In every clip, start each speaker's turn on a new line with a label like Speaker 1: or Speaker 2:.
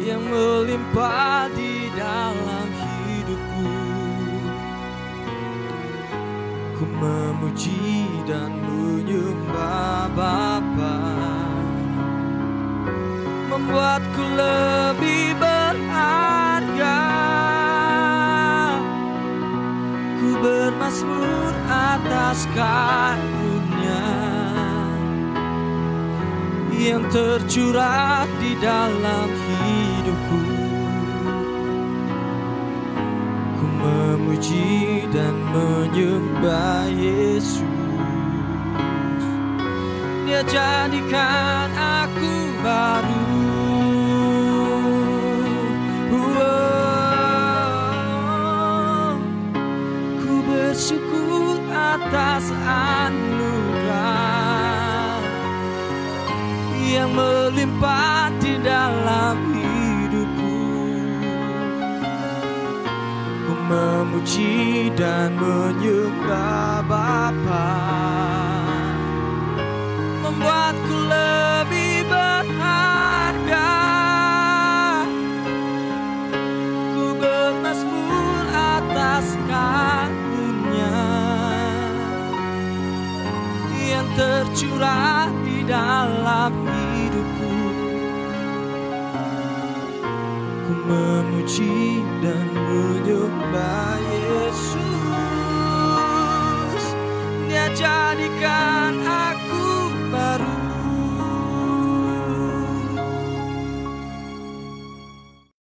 Speaker 1: yang melimpah di dalam hidupku. Ku memuji dan menyembah Bapa, membuatku lebih berharga. Ku bermazmur atas karunia yang tercurah di dalam hidupku. Ku memuji dan menyembah Yesus. Dia jadikan aku baru. Ku bersyukur atas anugerah yang melimpah di dalam hidupku. Ku memuji dan menyembah Bapa, membuatku lebih berharga. Ku bermazmur atas karunia yang tercurah di dalam hidupku. Ku memuji dan menyembah Yesus. Dia jadikan aku baru.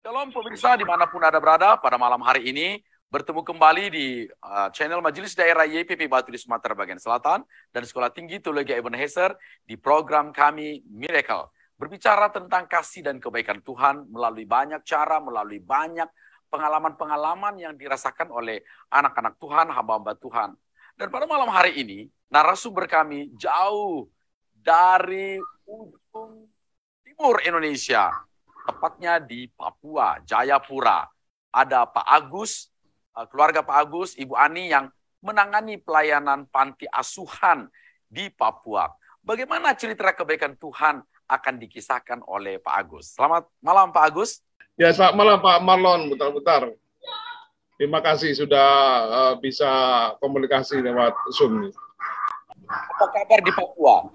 Speaker 2: Shalom pemirsa dimanapun Anda berada, pada malam hari ini bertemu kembali di channel Majelis Daerah YPP Batu di Sumatera Bagian Selatan dan Sekolah Tinggi Teologi Ebenezer di program kami Miracle. Berbicara tentang kasih dan kebaikan Tuhan melalui banyak cara, melalui banyak pengalaman-pengalaman yang dirasakan oleh anak-anak Tuhan, hamba-hamba Tuhan. Dan pada malam hari ini, narasumber kami jauh dari ujung timur Indonesia, tepatnya di Papua, Jayapura. Ada Pak Agus, keluarga Pak Agus, Ibu Ani yang menangani pelayanan panti asuhan di Papua. Bagaimana cerita kebaikan Tuhan akan dikisahkan oleh Pak Agus. Selamat malam Pak Agus.
Speaker 3: Ya, selamat malam Pak Marlon, Butar-Butar. Terima kasih sudah bisa komunikasi lewat Zoom.
Speaker 2: Apa kabar di Papua?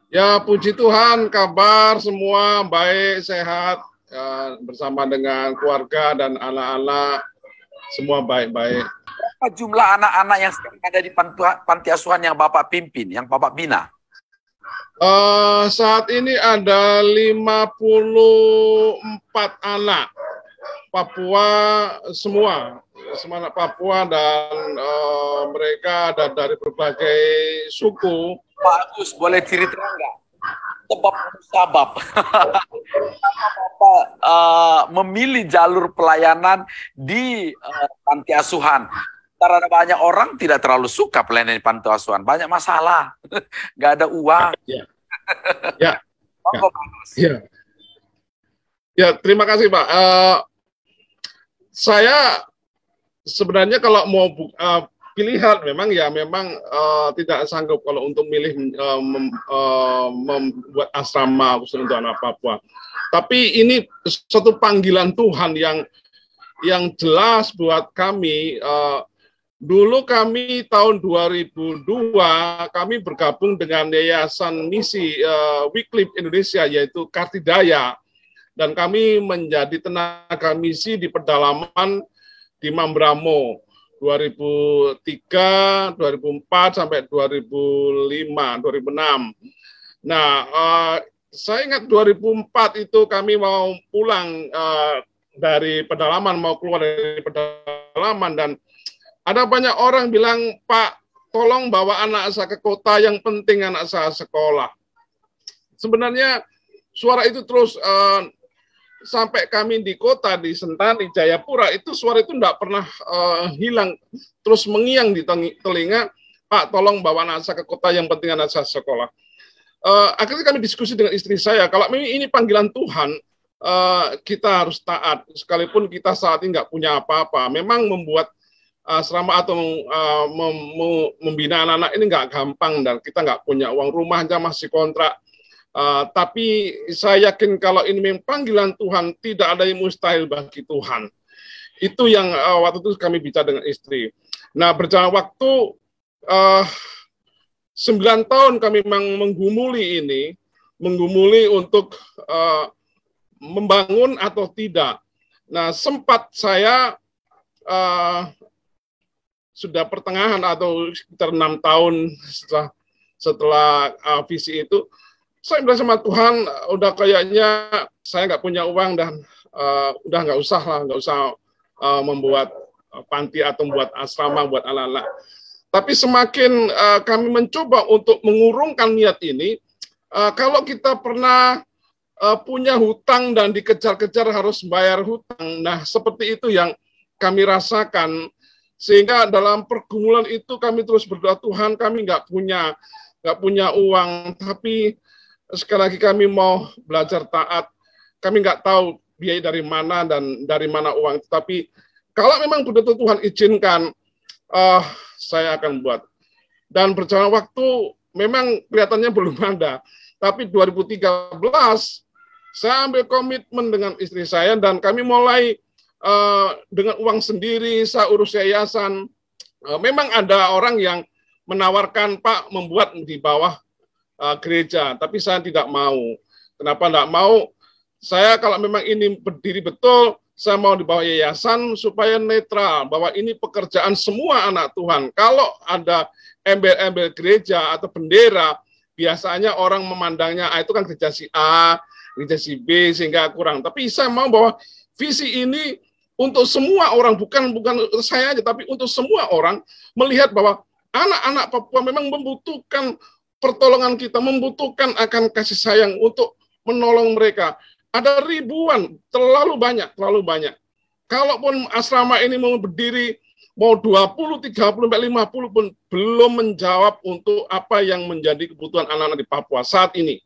Speaker 3: Ya, puji Tuhan, kabar semua baik, sehat, bersama dengan keluarga dan anak-anak, semua baik-baik.
Speaker 2: Berapa jumlah anak-anak yang sekarang ada di panti asuhan yang Bapak pimpin, yang Bapak bina?
Speaker 3: Saat ini ada 54 anak Papua semua anak Papua dan mereka ada dari berbagai suku.
Speaker 2: Pak Agus, boleh cerita enggak? Sebab Bapak memilih jalur pelayanan di panti asuhan. Karena banyak orang tidak terlalu suka pelayanan di panti asuhan, banyak masalah, nggak ada uang.
Speaker 3: Ya. Ya, terima kasih Pak. Saya sebenarnya kalau mau pilihan memang tidak sanggup kalau untuk milih membuat asrama khusus untuk anak Papua. Tapi ini suatu panggilan Tuhan yang jelas buat kami. Dulu kami tahun 2002 kami bergabung dengan Yayasan Misi Wycliffe Indonesia yaitu Kartidaya, dan kami menjadi tenaga misi di pedalaman di Mambramo 2003, 2004 sampai 2005, 2006. Nah, saya ingat 2004 itu kami mau pulang dari pedalaman, mau keluar dari pedalaman, dan ada banyak orang bilang, Pak, tolong bawa anak saya ke kota, yang penting anak saya sekolah. Sebenarnya suara itu terus sampai kami di kota, di Sentani, Jayapura, itu suara itu tidak pernah hilang, terus mengiang di telinga, Pak, tolong bawa anak saya ke kota, yang penting anak saya sekolah. Akhirnya kami diskusi dengan istri saya, kalau ini panggilan Tuhan, kita harus taat, sekalipun kita saat ini nggak punya apa-apa. Memang membuat asrama atau membina anak-anak ini nggak gampang, dan kita nggak punya uang, rumah aja masih kontrak. Tapi saya yakin kalau ini memang panggilan Tuhan, tidak ada yang mustahil bagi Tuhan. Itu yang waktu itu kami bicara dengan istri. Nah, berjalan waktu 9 tahun kami memang menggumuli untuk membangun atau tidak. Nah, sempat saya sudah pertengahan atau sekitar 6 tahun setelah visi itu, saya bilang sama Tuhan, udah kayaknya saya nggak punya uang dan udah nggak usah membuat panti atau membuat asrama buat anak-anak. Tapi semakin kami mencoba untuk mengurungkan niat ini, kalau kita pernah punya hutang dan dikejar-kejar harus bayar hutang, nah seperti itu yang kami rasakan. Sehingga dalam pergumulan itu kami terus berdoa, Tuhan, kami nggak punya uang, tapi sekali lagi kami mau belajar taat. Kami nggak tahu biaya dari mana dan dari mana uang itu. Tapi kalau memang betul-betul Tuhan izinkan, saya akan buat. Dan berjalan waktu memang kelihatannya belum ada. Tapi 2013 saya ambil komitmen dengan istri saya dan kami mulai dengan uang sendiri, saya urus yayasan. Memang ada orang yang menawarkan, Pak, membuat di bawah gereja, tapi saya tidak mau. Kenapa tidak mau? Saya kalau memang ini berdiri betul, saya mau di bawah yayasan supaya netral, bahwa ini pekerjaan semua anak Tuhan. Kalau ada embel-embel gereja atau bendera, biasanya orang memandangnya, itu kan gereja si A, gereja si B, sehingga kurang. Tapi saya mau bahwa visi ini untuk semua orang, bukan saya aja, tapi untuk semua orang melihat bahwa anak-anak Papua memang membutuhkan pertolongan kita, membutuhkan akan kasih sayang untuk menolong mereka. Ada ribuan, terlalu banyak. Kalaupun asrama ini mau berdiri, mau 20, 30, 50 pun belum menjawab untuk apa yang menjadi kebutuhan anak-anak di Papua saat ini.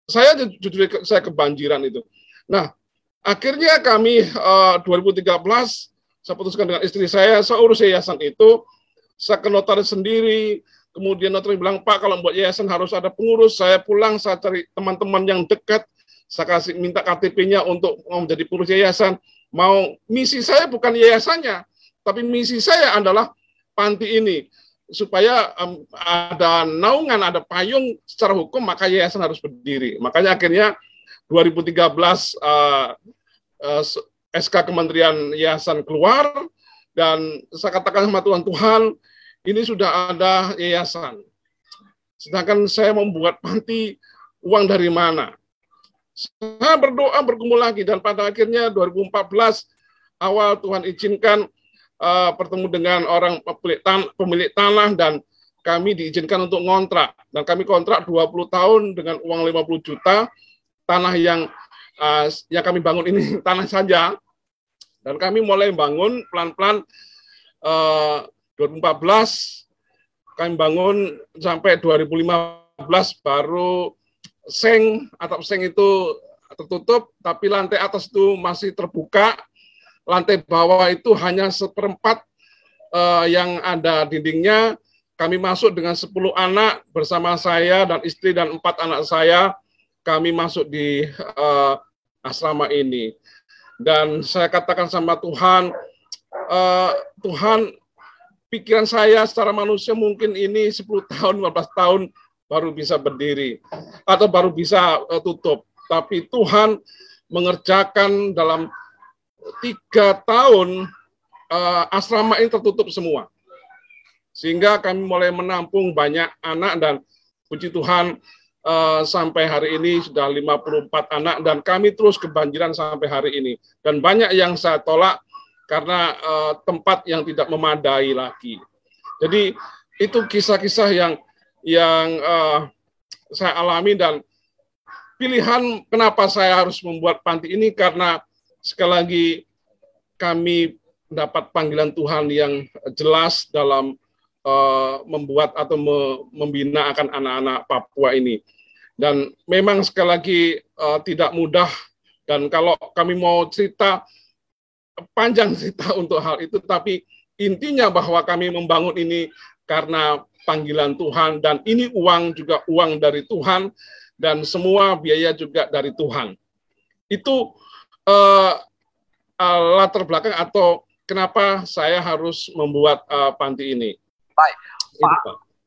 Speaker 3: Saya jujur, saya kebanjiran itu. Nah, akhirnya kami 2013, saya putuskan dengan istri saya urus yayasan itu, saya ke notaris sendiri, kemudian notaris bilang, Pak, kalau buat yayasan harus ada pengurus. Saya pulang, saya cari teman-teman yang dekat, saya minta KTP-nya untuk menjadi pengurus yayasan. Misi saya bukan yayasannya, tapi misi saya adalah panti ini. Supaya ada naungan, ada payung secara hukum, maka yayasan harus berdiri. Makanya akhirnya 2013 SK Kementerian Yayasan keluar, dan saya katakan sama Tuhan, ini sudah ada yayasan. Sedangkan saya membuat panti, uang dari mana? Saya berdoa bergumul lagi, dan pada akhirnya 2014 awal Tuhan izinkan bertemu dengan orang pemilik tanah, dan kami diizinkan untuk ngontrak. Dan kami kontrak 20 tahun dengan uang 50 juta, tanah yang kami bangun ini tanah saja. Dan kami mulai bangun pelan-pelan 2014, kami bangun sampai 2015 baru atap seng itu tertutup, tapi lantai atas itu masih terbuka. Lantai bawah itu hanya 1/4 yang ada dindingnya. Kami masuk dengan 10 anak bersama saya dan istri dan 4 anak saya. Kami masuk di asrama ini. Dan saya katakan sama Tuhan, Tuhan, pikiran saya secara manusia mungkin ini 10 tahun, 15 tahun baru bisa berdiri atau baru bisa tutup. Tapi Tuhan mengerjakan dalam 3 tahun asrama ini tertutup semua. Sehingga kami mulai menampung banyak anak, dan puji Tuhan sampai hari ini sudah 54 anak, dan kami terus kebanjiran sampai hari ini. Dan banyak yang saya tolak karena tempat yang tidak memadai lagi. Jadi itu kisah-kisah yang saya alami, dan pilihan kenapa saya harus membuat panti ini karena sekali lagi kami mendapat panggilan Tuhan yang jelas dalam membuat atau membina akan anak-anak Papua ini. Dan memang sekali lagi tidak mudah, dan kalau kami mau cerita, panjang cerita untuk hal itu, tapi intinya bahwa kami membangun ini karena panggilan Tuhan, dan ini uang juga uang dari Tuhan, dan semua biaya juga dari Tuhan. Itu latar belakang atau kenapa saya harus membuat panti ini.
Speaker 2: Baik,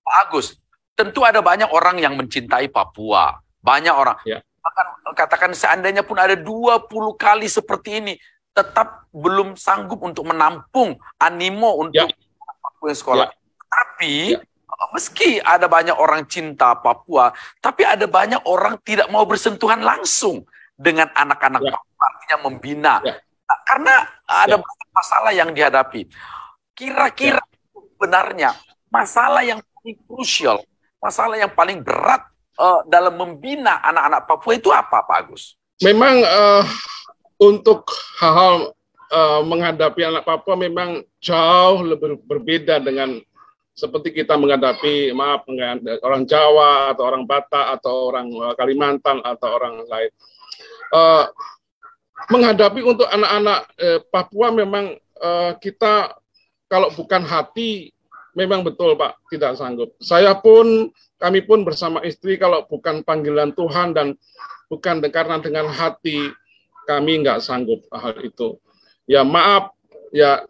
Speaker 2: Pak Agus, tentu ada banyak orang yang mencintai Papua. Banyak orang.
Speaker 3: Ya.
Speaker 2: Bahkan katakan seandainya pun ada 20 kali seperti ini, tetap belum sanggup untuk menampung animo untuk Papua sekolah.
Speaker 3: Ya.
Speaker 2: Tapi meski ada banyak orang cinta Papua, tapi ada banyak orang tidak mau bersentuhan langsung dengan anak-anak Papua, artinya membina. Nah, karena ada banyak masalah yang dihadapi. Kira-kira sebenarnya masalah yang paling krusial, masalah yang paling berat dalam membina anak-anak Papua itu apa, Pak Agus?
Speaker 3: Memang untuk hal-hal menghadapi anak Papua memang jauh lebih berbeda dengan seperti kita menghadapi, orang Jawa, atau orang Batak, atau orang Kalimantan, atau orang lain. Menghadapi untuk anak-anak Papua memang kita, kalau bukan hati, memang betul Pak, tidak sanggup. Kami pun bersama istri, kalau bukan panggilan Tuhan dan bukan karena dengan hati, kami nggak sanggup hal itu. Ya maaf, ya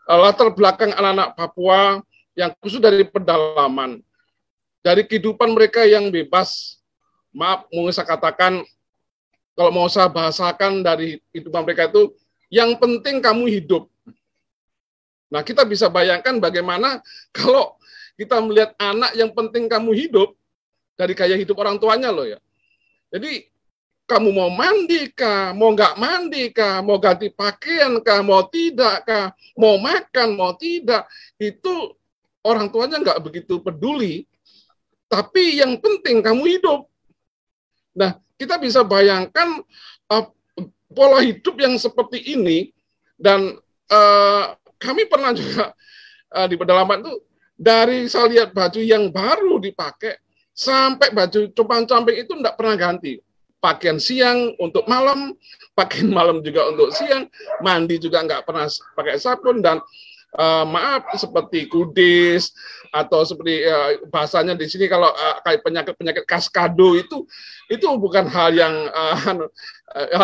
Speaker 3: latar belakang anak-anak Papua, yang khusus dari pedalaman, dari kehidupan mereka yang bebas, maaf mau saya katakan, kalau mau saya bahasakan dari kehidupan mereka itu, yang penting kamu hidup. Nah kita bisa bayangkan bagaimana kalau kita melihat anak yang penting kamu hidup, dari gaya hidup orang tuanya loh ya. Jadi kamu mau mandi kah, mau nggak mandi kah, mau ganti pakaian kah, mau tidak kah, mau makan, mau tidak, itu orang tuanya nggak begitu peduli, tapi yang penting kamu hidup. Nah, kita bisa bayangkan pola hidup yang seperti ini, dan kami pernah juga di pedalaman itu, dari saya lihat baju yang baru dipakai, sampai baju compang-camping itu nggak pernah ganti. Pakaian siang untuk malam, pakaian malam juga untuk siang, mandi juga nggak pernah pakai sabun, dan maaf seperti kudis atau seperti bahasanya di sini kalau kayak penyakit kaskado itu bukan hal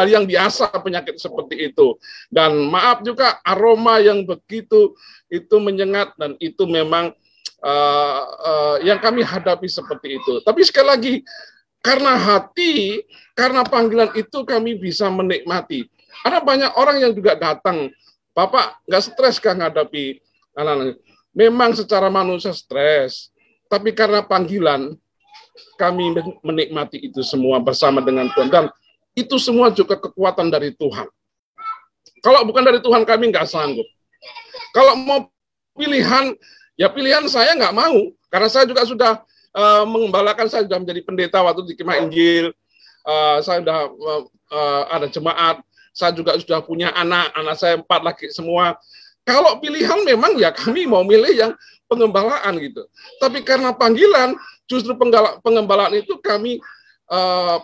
Speaker 3: yang biasa, penyakit seperti itu. Dan maaf juga aroma yang begitu itu menyengat, dan itu memang yang kami hadapi seperti itu. Tapi sekali lagi, karena hati, karena panggilan itu kami bisa menikmati. Ada banyak orang yang juga datang, Bapak nggak stres kah menghadapi anak-anak? Memang secara manusia stres, tapi karena panggilan kami menikmati itu semua bersama dengan Tuhan, dan itu semua juga kekuatan dari Tuhan. Kalau bukan dari Tuhan kami nggak sanggup. Kalau mau pilihan, ya pilihan saya nggak mau, karena saya juga sudah mengembalakan, saya sudah menjadi pendeta waktu di Kemah Injil, saya sudah ada jemaat. Saya juga sudah punya anak saya 4 lagi semua. Kalau pilihan memang ya kami mau milih yang pengembalaan gitu. Tapi karena panggilan, justru pengembalaan itu kami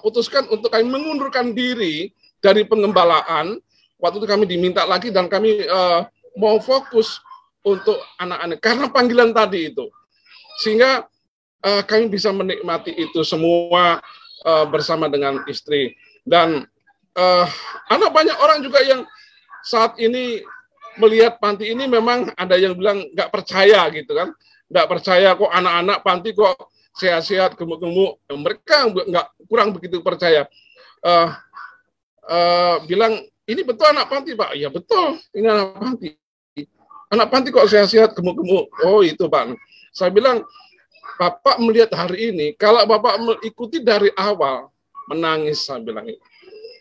Speaker 3: putuskan untuk kami mengundurkan diri dari pengembalaan. Waktu itu kami diminta lagi, dan kami mau fokus untuk anak-anak karena panggilan tadi itu. Sehingga kami bisa menikmati itu semua bersama dengan istri. Dan ada banyak orang juga yang saat ini melihat panti ini, memang ada yang bilang nggak percaya gitu kan, nggak percaya kok anak-anak panti kok sehat-sehat, gemuk-gemuk. Mereka nggak, kurang begitu percaya. Bilang ini betul anak panti Pak? Ya betul, ini anak panti. Anak panti kok sehat-sehat, gemuk-gemuk? Oh itu Pak. Saya bilang, Bapak melihat hari ini, kalau Bapak mengikuti dari awal, menangis, saya bilang itu.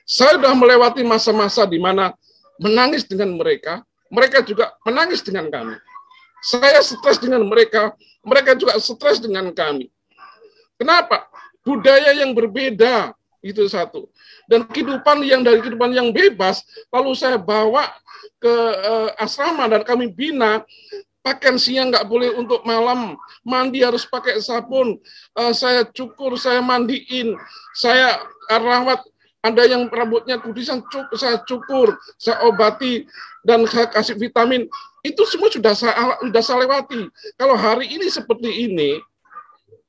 Speaker 3: Saya sudah melewati masa-masa di mana menangis dengan mereka, mereka juga menangis dengan kami. Saya stres dengan mereka, mereka juga stres dengan kami. Kenapa? Budaya yang berbeda, itu satu. Dan kehidupan yang bebas, lalu saya bawa ke asrama dan kami bina. Pakaian siang nggak boleh untuk malam, mandi harus pakai sabun, saya cukur, saya mandiin, saya rawat. Ada yang rambutnya kudisan, saya cukur, saya obati, dan saya kasih vitamin. Itu semua sudah saya lewati. Kalau hari ini seperti ini,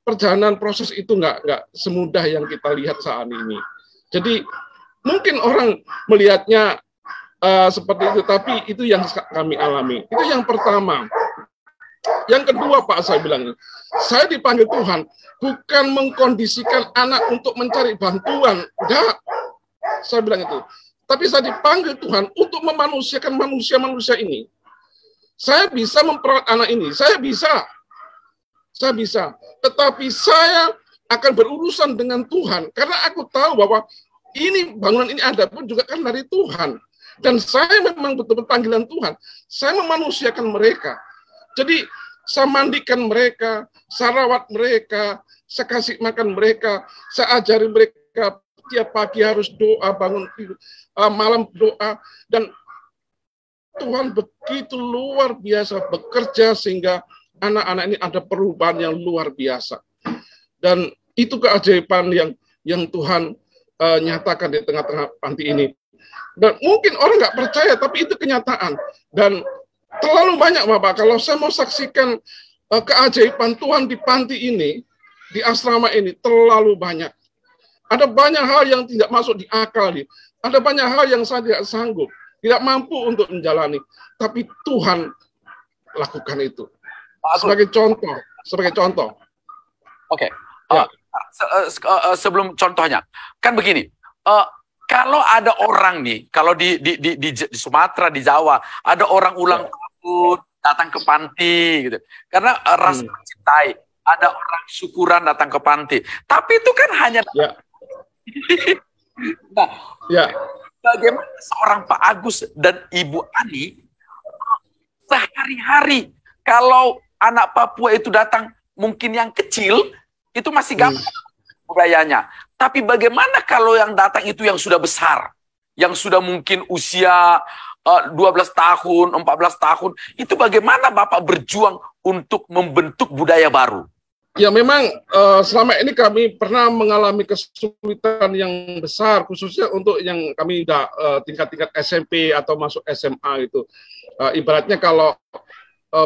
Speaker 3: perjalanan proses itu nggak semudah yang kita lihat saat ini. Jadi mungkin orang melihatnya seperti itu, tapi itu yang kami alami. Itu yang pertama. Yang kedua, Pak, saya bilang, saya dipanggil Tuhan bukan mengkondisikan anak untuk mencari bantuan. Enggak, saya bilang itu. Tapi saya dipanggil Tuhan untuk memanusiakan manusia-manusia ini. Saya bisa memperawat anak ini, saya bisa. Tetapi saya akan berurusan dengan Tuhan, karena aku tahu bahwa ini bangunan ini ada pun juga kan dari Tuhan. Dan saya memang betul-betul panggilan Tuhan. Saya memanusiakan mereka. Jadi saya mandikan mereka, saya rawat mereka, saya kasih makan mereka, saya ajari mereka tiap pagi harus doa, bangun malam doa, dan Tuhan begitu luar biasa bekerja sehingga anak-anak ini ada perubahan yang luar biasa. Dan itu keajaiban yang Tuhan nyatakan di tengah-tengah panti ini. Dan mungkin orang nggak percaya, tapi itu kenyataan. Dan terlalu banyak, Bapak, kalau saya mau saksikan keajaiban Tuhan di panti ini, di asrama ini, terlalu banyak. Ada banyak hal yang tidak masuk di akal. Ada banyak hal yang saya tidak sanggup, tidak mampu untuk menjalani. Tapi Tuhan lakukan itu. Sebagai contoh.
Speaker 2: Oke.
Speaker 3: Ya.
Speaker 2: Sebelum contohnya, kan begini. Kalau ada orang nih, kalau di Sumatera, di Jawa, ada orang ulang tahun datang ke panti, gitu. Karena rasa mencintai, ada orang syukuran datang ke panti. Tapi itu kan hanya. Nah, bagaimana seorang Pak Agus dan Ibu Ani sehari-hari kalau anak Papua itu datang, mungkin yang kecil itu masih gampang budayanya. Tapi bagaimana kalau yang datang itu yang sudah besar, yang sudah mungkin usia 12 tahun, 14 tahun, itu bagaimana Bapak berjuang untuk membentuk budaya baru?
Speaker 3: Ya memang selama ini kami pernah mengalami kesulitan yang besar, khususnya untuk yang kami udah tingkat-tingkat SMP atau masuk SMA itu. Ibaratnya kalau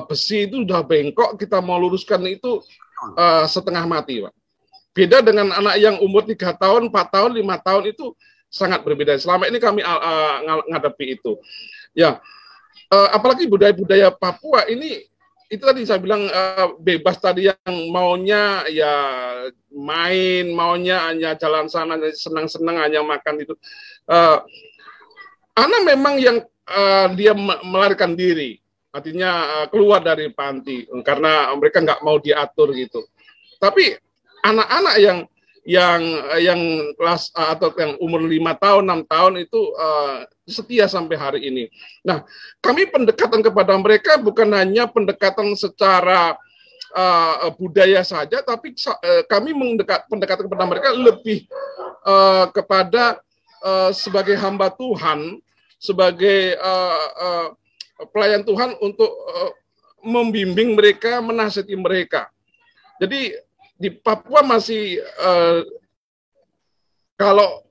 Speaker 3: besi itu udah bengkok, kita mau luruskan itu setengah mati, Pak. Beda dengan anak yang umur 3 tahun, 4 tahun, 5 tahun itu sangat berbeda. Selama ini kami menghadapi itu. Ya, apalagi budaya-budaya Papua ini, itu tadi saya bilang bebas tadi, yang maunya ya main, maunya hanya jalan sana, senang-senang hanya makan itu. Anak memang yang dia melarikan diri, artinya keluar dari panti karena mereka nggak mau diatur gitu. Tapi anak-anak yang kelas atau yang umur 5 tahun, 6 tahun itu setia sampai hari ini. Nah, kami pendekatan kepada mereka bukan hanya pendekatan secara budaya saja, tapi kami pendekatan kepada mereka lebih kepada sebagai hamba Tuhan, sebagai pelayan Tuhan untuk membimbing mereka, menasihati mereka. Jadi di Papua masih kalau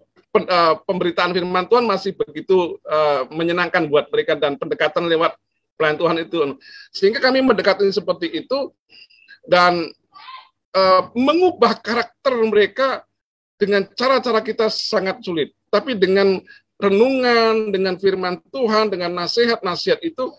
Speaker 3: pemberitaan firman Tuhan masih begitu menyenangkan buat mereka, dan pendekatan lewat pelayan Tuhan itu, sehingga kami mendekati seperti itu dan mengubah karakter mereka dengan cara-cara kita sangat sulit, tapi dengan renungan, dengan firman Tuhan, dengan nasihat-nasihat itu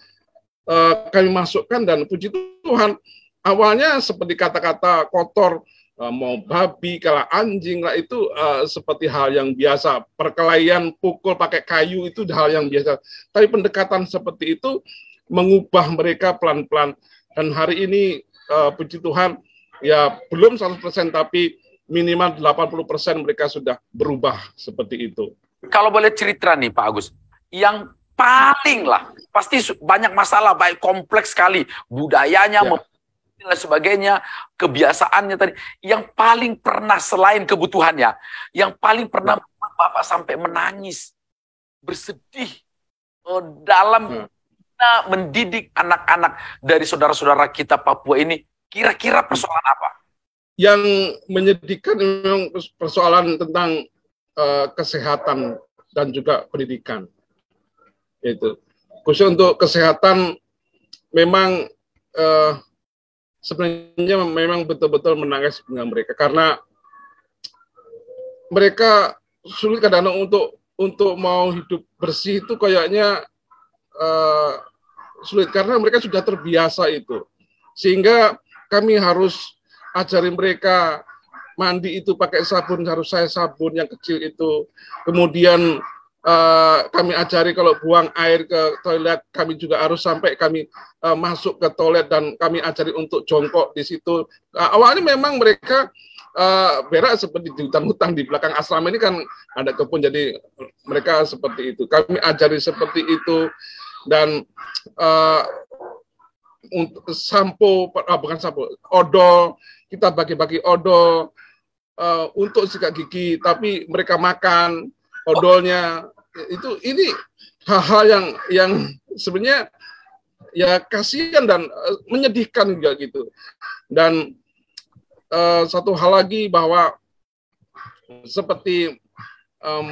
Speaker 3: kami masukkan, dan puji Tuhan, awalnya seperti kata-kata kotor, mau babi, kalah anjing lah, itu seperti hal yang biasa. Perkelahian, pukul pakai kayu itu hal yang biasa. Tapi pendekatan seperti itu mengubah mereka pelan-pelan. Dan hari ini puji Tuhan, ya belum 100%, tapi minimal 80% mereka sudah berubah seperti itu.
Speaker 2: Kalau boleh cerita nih Pak Agus, yang paling lah, pasti banyak masalah, baik kompleks sekali, budayanya, dan sebagainya, kebiasaannya tadi, yang paling pernah selain kebutuhannya, yang paling pernah membuat Bapak sampai menangis, bersedih dalam mendidik anak-anak dari saudara-saudara kita Papua ini, kira-kira persoalan apa?
Speaker 3: Yang menyedihkan memang persoalan tentang kesehatan dan juga pendidikan. Itu khusus untuk kesehatan, memang sebenarnya memang betul-betul menangis dengan mereka, karena mereka sulit kadang-kadang untuk mau hidup bersih itu kayaknya sulit, karena mereka sudah terbiasa itu, sehingga kami harus ajari mereka mandi itu pakai sabun, harus saya sabun yang kecil itu. Kemudian kami ajari kalau buang air ke toilet, kami juga harus sampai kami masuk ke toilet, dan kami ajari untuk jongkok di situ. Awalnya memang mereka berak seperti di hutan-hutan di belakang asrama ini kan ada kebun, jadi mereka seperti itu. Kami ajari seperti itu, dan untuk bukan sampo, odol, kita bagi-bagi odol untuk sikat gigi, tapi mereka makan odolnya. Ini hal-hal yang sebenarnya ya kasihan dan menyedihkan juga gitu. Dan satu hal lagi, bahwa seperti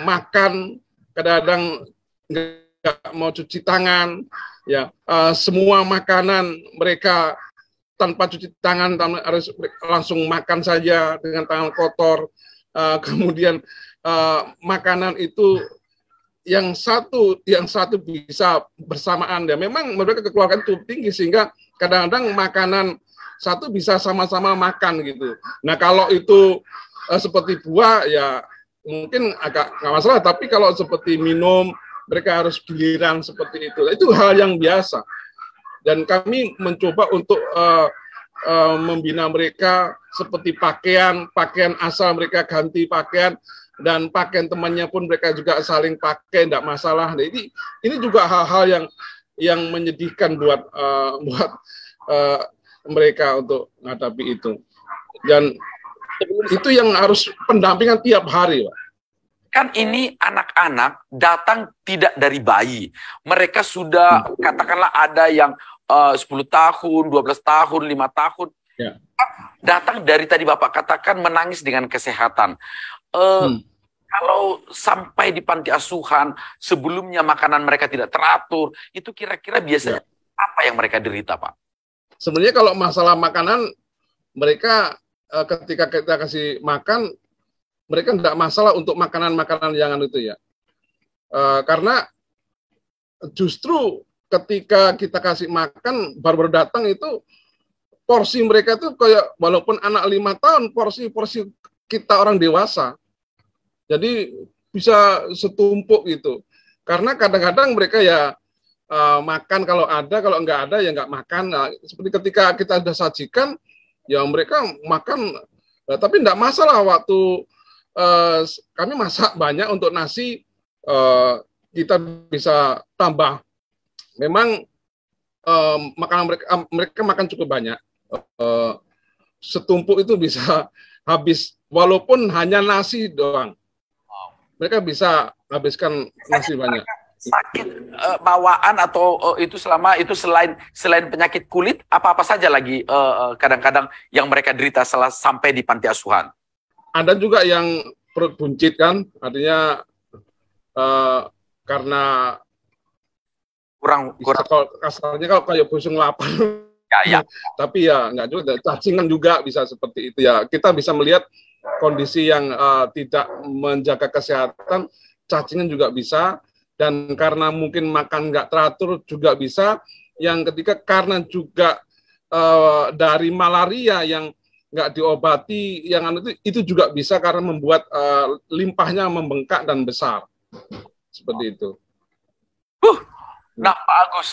Speaker 3: makan kadang-kadang nggak mau cuci tangan, ya semua makanan mereka tanpa cuci tangan, harus langsung makan saja dengan tangan kotor. Kemudian makanan itu yang satu bisa bersamaan, ya memang mereka kekeluargaan cukup tinggi, sehingga kadang-kadang makanan satu bisa sama-sama makan gitu. Nah kalau itu seperti buah ya mungkin agak nggak masalah, tapi kalau seperti minum mereka harus giliran seperti itu hal yang biasa. Dan kami mencoba untuk membina mereka seperti pakaian asal mereka ganti pakaian, dan pakaian temannya pun mereka juga saling pakai, tidak masalah. Nah, ini juga hal-hal yang menyedihkan buat mereka untuk menghadapi itu. Dan itu yang harus pendampingan tiap hari, Pak.
Speaker 2: Kan ini anak-anak datang tidak dari bayi. Mereka sudah katakanlah ada yang 10 tahun, 12 tahun, 5 tahun. Ya. Datang dari tadi Bapak katakan menangis dengan kesehatan. Kalau sampai di panti asuhan, sebelumnya makanan mereka tidak teratur, itu kira-kira biasanya apa yang mereka derita, Pak?
Speaker 3: Sebenarnya kalau masalah makanan, mereka ketika kita kasih makan, mereka tidak masalah untuk makanan-makanan yang itu ya. Karena justru ketika kita kasih makan, baru datang itu, porsi mereka tuh kayak, walaupun anak 5 tahun, porsi kita orang dewasa. Jadi bisa setumpuk gitu. Karena kadang-kadang mereka ya makan kalau ada, kalau enggak ada ya enggak makan. Nah, seperti ketika kita sudah sajikan, ya mereka makan. Tapi enggak masalah waktu kami masak banyak untuk nasi, kita bisa tambah. Memang makanan mereka makan cukup banyak. Setumpuk itu bisa habis, walaupun hanya nasi doang. Mereka bisa habiskan nasi banyak.
Speaker 2: Sakit bawaan atau itu selain penyakit kulit, apa saja lagi kadang-kadang yang mereka derita setelah sampai di panti asuhan?
Speaker 3: Ada juga yang perut buncit kan, artinya karena
Speaker 2: kurang
Speaker 3: kasarnya kalau kayak busung lapar.
Speaker 2: Ya.
Speaker 3: Tapi ya enggak juga, cacingan juga bisa seperti itu ya. Kita bisa melihat kondisi yang tidak menjaga kesehatan, cacingan juga bisa, dan karena mungkin makan nggak teratur juga bisa. Yang ketiga karena juga dari malaria yang nggak diobati, yang itu juga bisa karena membuat limpahnya membengkak dan besar, seperti itu.
Speaker 2: Nah, Pak Agus,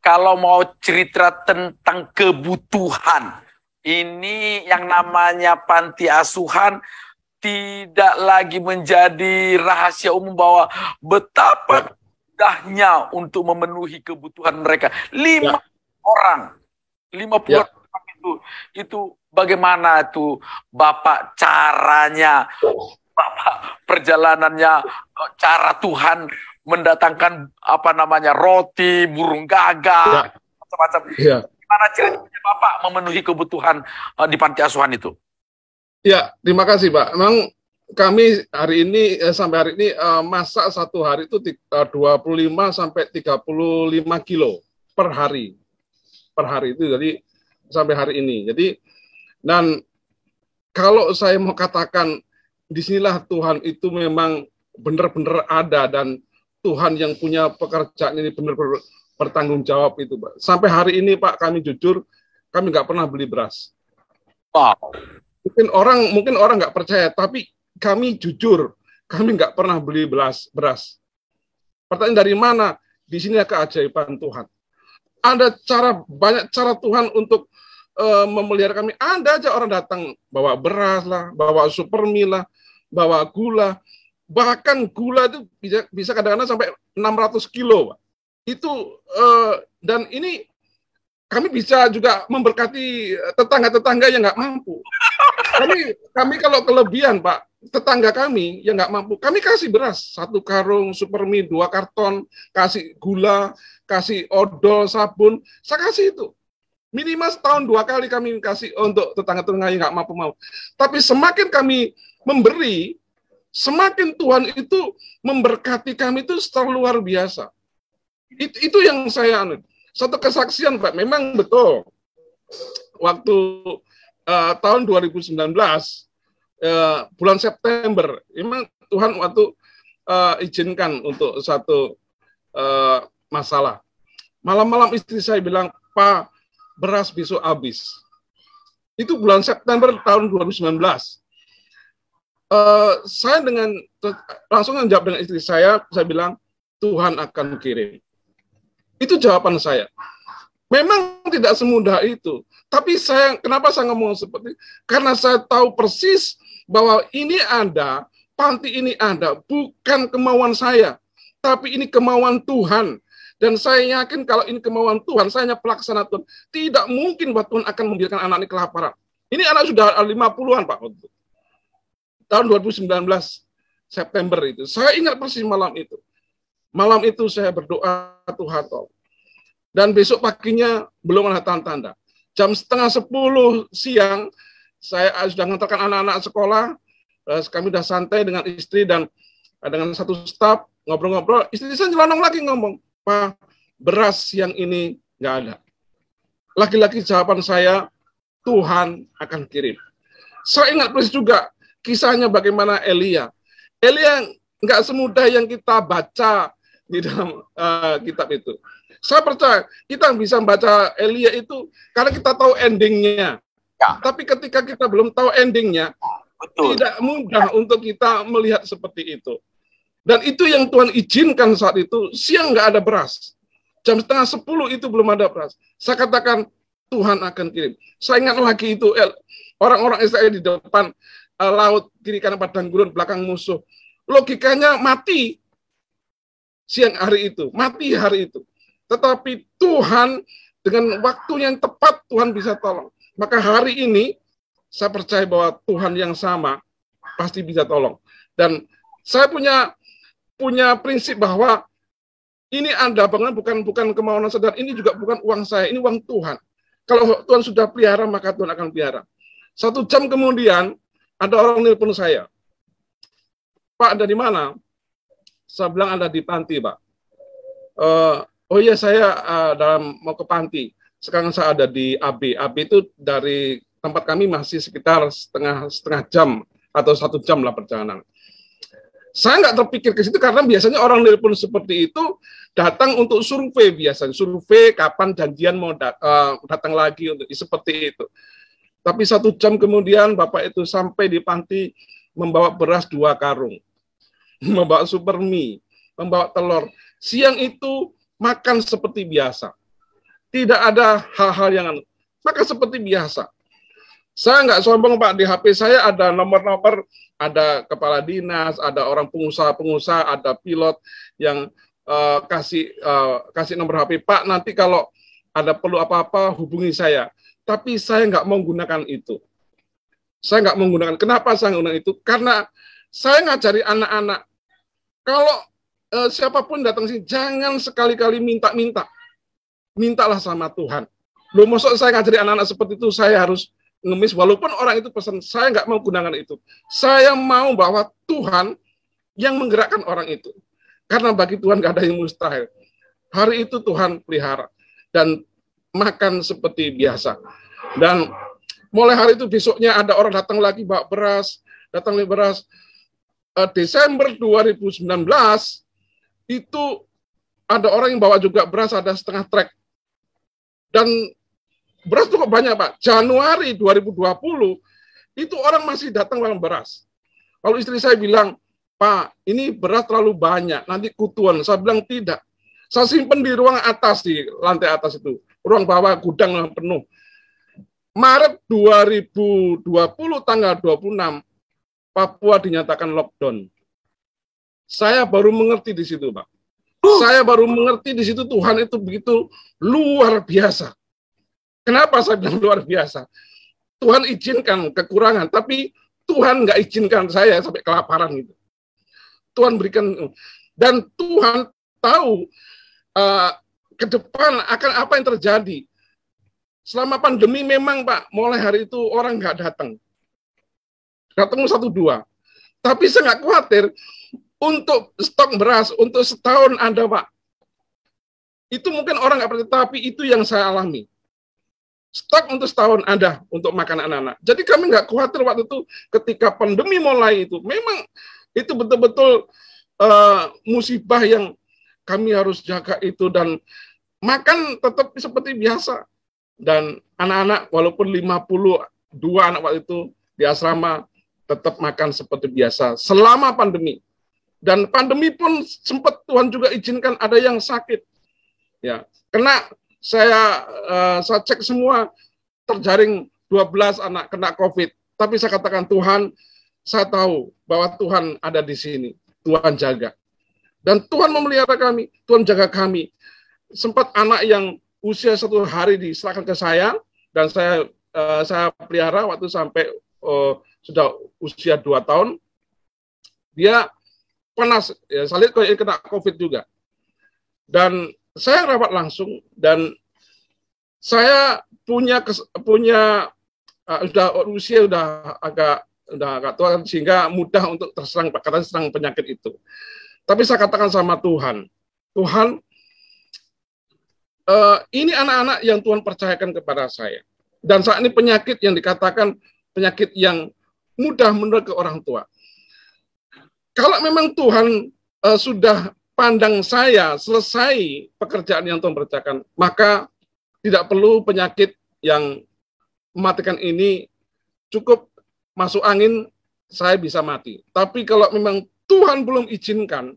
Speaker 2: kalau mau cerita tentang kebutuhan, ini yang namanya panti asuhan tidak lagi menjadi rahasia umum bahwa betapa mudahnya untuk memenuhi kebutuhan mereka. 5 orang, 50 orang itu bagaimana tuh Bapak caranya, Bapak perjalanannya, cara Tuhan mendatangkan roti, burung gagak, macam-macam. Gimana ceritanya Bapak memenuhi kebutuhan di panti asuhan itu?
Speaker 3: Ya, terima kasih Pak. Memang kami hari ini sampai hari ini masak satu hari itu 25 sampai 35 kilo per hari. Per hari itu jadi sampai hari ini. Jadi, dan kalau saya mau katakan disinilah Tuhan itu memang benar-benar ada, dan Tuhan yang punya pekerjaan ini benar-benar bertanggung jawab itu, Pak. Sampai hari ini, Pak, kami jujur, kami nggak pernah beli beras.
Speaker 2: Wow.
Speaker 3: Mungkin orang nggak percaya, tapi kami jujur, kami nggak pernah beli beras. Pertanyaan dari mana? Di sini keajaiban Tuhan. Ada banyak cara Tuhan untuk memelihara kami. Ada aja orang datang bawa beras lah, bawa supermi lah, bawa gula. Bahkan gula itu bisa kadang-kadang sampai 600 kilo, Pak. Itu dan ini kami bisa juga memberkati tetangga-tetangga yang nggak mampu. Kami kalau kelebihan, Pak, tetangga kami yang nggak mampu, kami kasih beras 1 karung, supermi 2 karton, kasih gula, kasih odol, sabun, saya kasih itu. Minimal setahun 2 kali kami kasih untuk tetangga-tetangga yang nggak mampu. Tapi semakin kami memberi, semakin Tuhan itu memberkati kami itu secara luar biasa. Itu yang saya satu kesaksian, Pak. Memang betul. Waktu tahun 2019 bulan September, memang Tuhan waktu izinkan untuk satu masalah. Malam-malam istri saya bilang, Pak, beras besok habis. Itu bulan September tahun 2019. Saya langsung menjawab dengan istri saya bilang, Tuhan akan kirim. Itu jawaban saya. Memang tidak semudah itu. Tapi kenapa saya ngomong seperti itu? Karena saya tahu persis bahwa ini ada, panti ini ada, bukan kemauan saya, tapi ini kemauan Tuhan. Dan saya yakin kalau ini kemauan Tuhan, saya hanya pelaksana Tuhan. Tidak mungkin bahwa Tuhan akan membiarkan anak ini kelaparan. Ini anak sudah 50-an, Pak. Tahun 2019, September itu. Saya ingat persis malam itu. Malam itu saya berdoa, Tuhan tolong. Dan besok paginya belum ada tanda-tanda. Jam 9:30 siang, saya sudah mengantarkan anak-anak sekolah. Kami sudah santai dengan istri dan dengan satu staf, ngobrol-ngobrol. Istri saya nyelonong lagi ngomong, Pak, beras yang ini nggak ada. Lagi-lagi jawaban saya, Tuhan akan kirim. Saya ingat persis juga kisahnya bagaimana Elia. Elia nggak semudah yang kita baca di dalam kitab itu. Saya percaya kita bisa membaca Elia itu karena kita tahu endingnya.
Speaker 2: Ya.
Speaker 3: Tapi ketika kita belum tahu endingnya,
Speaker 2: betul,
Speaker 3: tidak mudah untuk kita melihat seperti itu. Dan itu yang Tuhan izinkan saat itu, siang nggak ada beras. Jam 9:30 itu belum ada beras. Saya katakan, Tuhan akan kirim. Saya ingat lagi itu, orang-orang Israel di depan laut, kiri kanan padang gurun, belakang musuh. Logikanya mati siang hari itu, mati hari itu. Tetapi Tuhan dengan waktu yang tepat, Tuhan bisa tolong. Maka hari ini, saya percaya bahwa Tuhan yang sama pasti bisa tolong. Dan saya punya prinsip bahwa ini Anda bukan kemauan saya, dan ini juga bukan uang saya, ini uang Tuhan. Kalau Tuhan sudah pelihara, maka Tuhan akan pelihara. 1 jam kemudian, ada orang nelpon saya. Pak, ada di mana? Saya bilang ada di panti, Pak. Oh iya, saya mau ke panti. Sekarang saya ada di AB. AB itu dari tempat kami masih sekitar setengah jam atau 1 jam lah perjalanan. Saya nggak terpikir ke situ karena biasanya orang nelpon seperti itu datang untuk survei biasanya. Survei kapan janjian mau datang lagi untuk seperti itu. Tapi 1 jam kemudian Bapak itu sampai di panti membawa beras 2 karung. Membawa supermi, membawa telur. Siang itu makan seperti biasa. Tidak ada hal-hal yang maka seperti biasa. Saya nggak sombong, Pak. Di HP saya ada nomor-nomor, ada kepala dinas, ada orang pengusaha-pengusaha, ada pilot yang kasih nomor HP. Pak, nanti kalau ada perlu apa-apa hubungi saya. Tapi saya nggak mau gunakan itu. Saya nggak mau gunakan. Kenapa saya nggak gunakan itu? Karena saya ngajari anak-anak. Kalau siapapun datang sini, jangan sekali-kali minta-minta. Mintalah sama Tuhan. Loh, maksud saya ngajari anak-anak seperti itu, saya harus ngemis, walaupun orang itu pesan, saya nggak mau gunakan itu. Saya mau bahwa Tuhan yang menggerakkan orang itu. Karena bagi Tuhan nggak ada yang mustahil. Hari itu Tuhan pelihara. Dan makan seperti biasa. Dan mulai hari itu besoknya ada orang datang lagi bawa beras, datang lagi beras. Desember 2019 itu ada orang yang bawa juga beras, ada setengah trek. Dan beras cukup banyak, Pak. Januari 2020 itu orang masih datang dengan beras. Kalau istri saya bilang, Pak, ini beras terlalu banyak, nanti kutuan. Saya bilang tidak. Saya simpen di ruang atas, di lantai atas itu. Ruang bawah gudang yang penuh. Maret 2020 tanggal 26 Papua dinyatakan lockdown. Saya baru mengerti di situ, Pak. Saya baru mengerti di situ Tuhan itu begitu luar biasa. Kenapa saya bilang luar biasa? Tuhan izinkan kekurangan, tapi Tuhan nggak izinkan saya sampai kelaparan gitu. Tuhan berikan, dan Tuhan tahu ke depan akan apa yang terjadi. Selama pandemi memang, Pak, mulai hari itu orang nggak datang. Datang 1-2. Tapi saya nggak khawatir untuk stok beras, untuk setahun ada, Pak. Itu mungkin orang nggak percaya, tapi itu yang saya alami. Stok untuk setahun ada untuk makan anak-anak. Jadi kami nggak khawatir waktu itu ketika pandemi mulai itu. Memang itu betul-betul musibah yang kami harus jaga itu, dan makan tetap seperti biasa. Dan anak-anak walaupun 52 anak waktu itu di asrama tetap makan seperti biasa selama pandemi. Dan pandemi pun sempat Tuhan juga izinkan ada yang sakit. Ya, kena saya cek semua terjaring 12 anak kena COVID. Tapi saya katakan Tuhan, saya tahu bahwa Tuhan ada di sini. Tuhan jaga. Dan Tuhan memelihara kami, Tuhan jaga kami. Sempat anak yang usia 1 hari diserahkan ke saya, dan saya pelihara waktu sampai sudah usia 2 tahun. Dia panas, ya, saya lihat kena COVID juga. Dan saya rawat langsung, dan saya punya usia udah agak tua, sehingga mudah untuk terserang penyakit itu. Tapi saya katakan sama Tuhan, Tuhan, ini anak-anak yang Tuhan percayakan kepada saya. Dan saat ini penyakit yang dikatakan penyakit yang mudah menular ke orang tua. Kalau memang Tuhan sudah pandang saya selesai pekerjaan yang Tuhan percayakan, maka tidak perlu penyakit yang mematikan ini, cukup masuk angin, saya bisa mati. Tapi kalau memang Tuhan belum izinkan,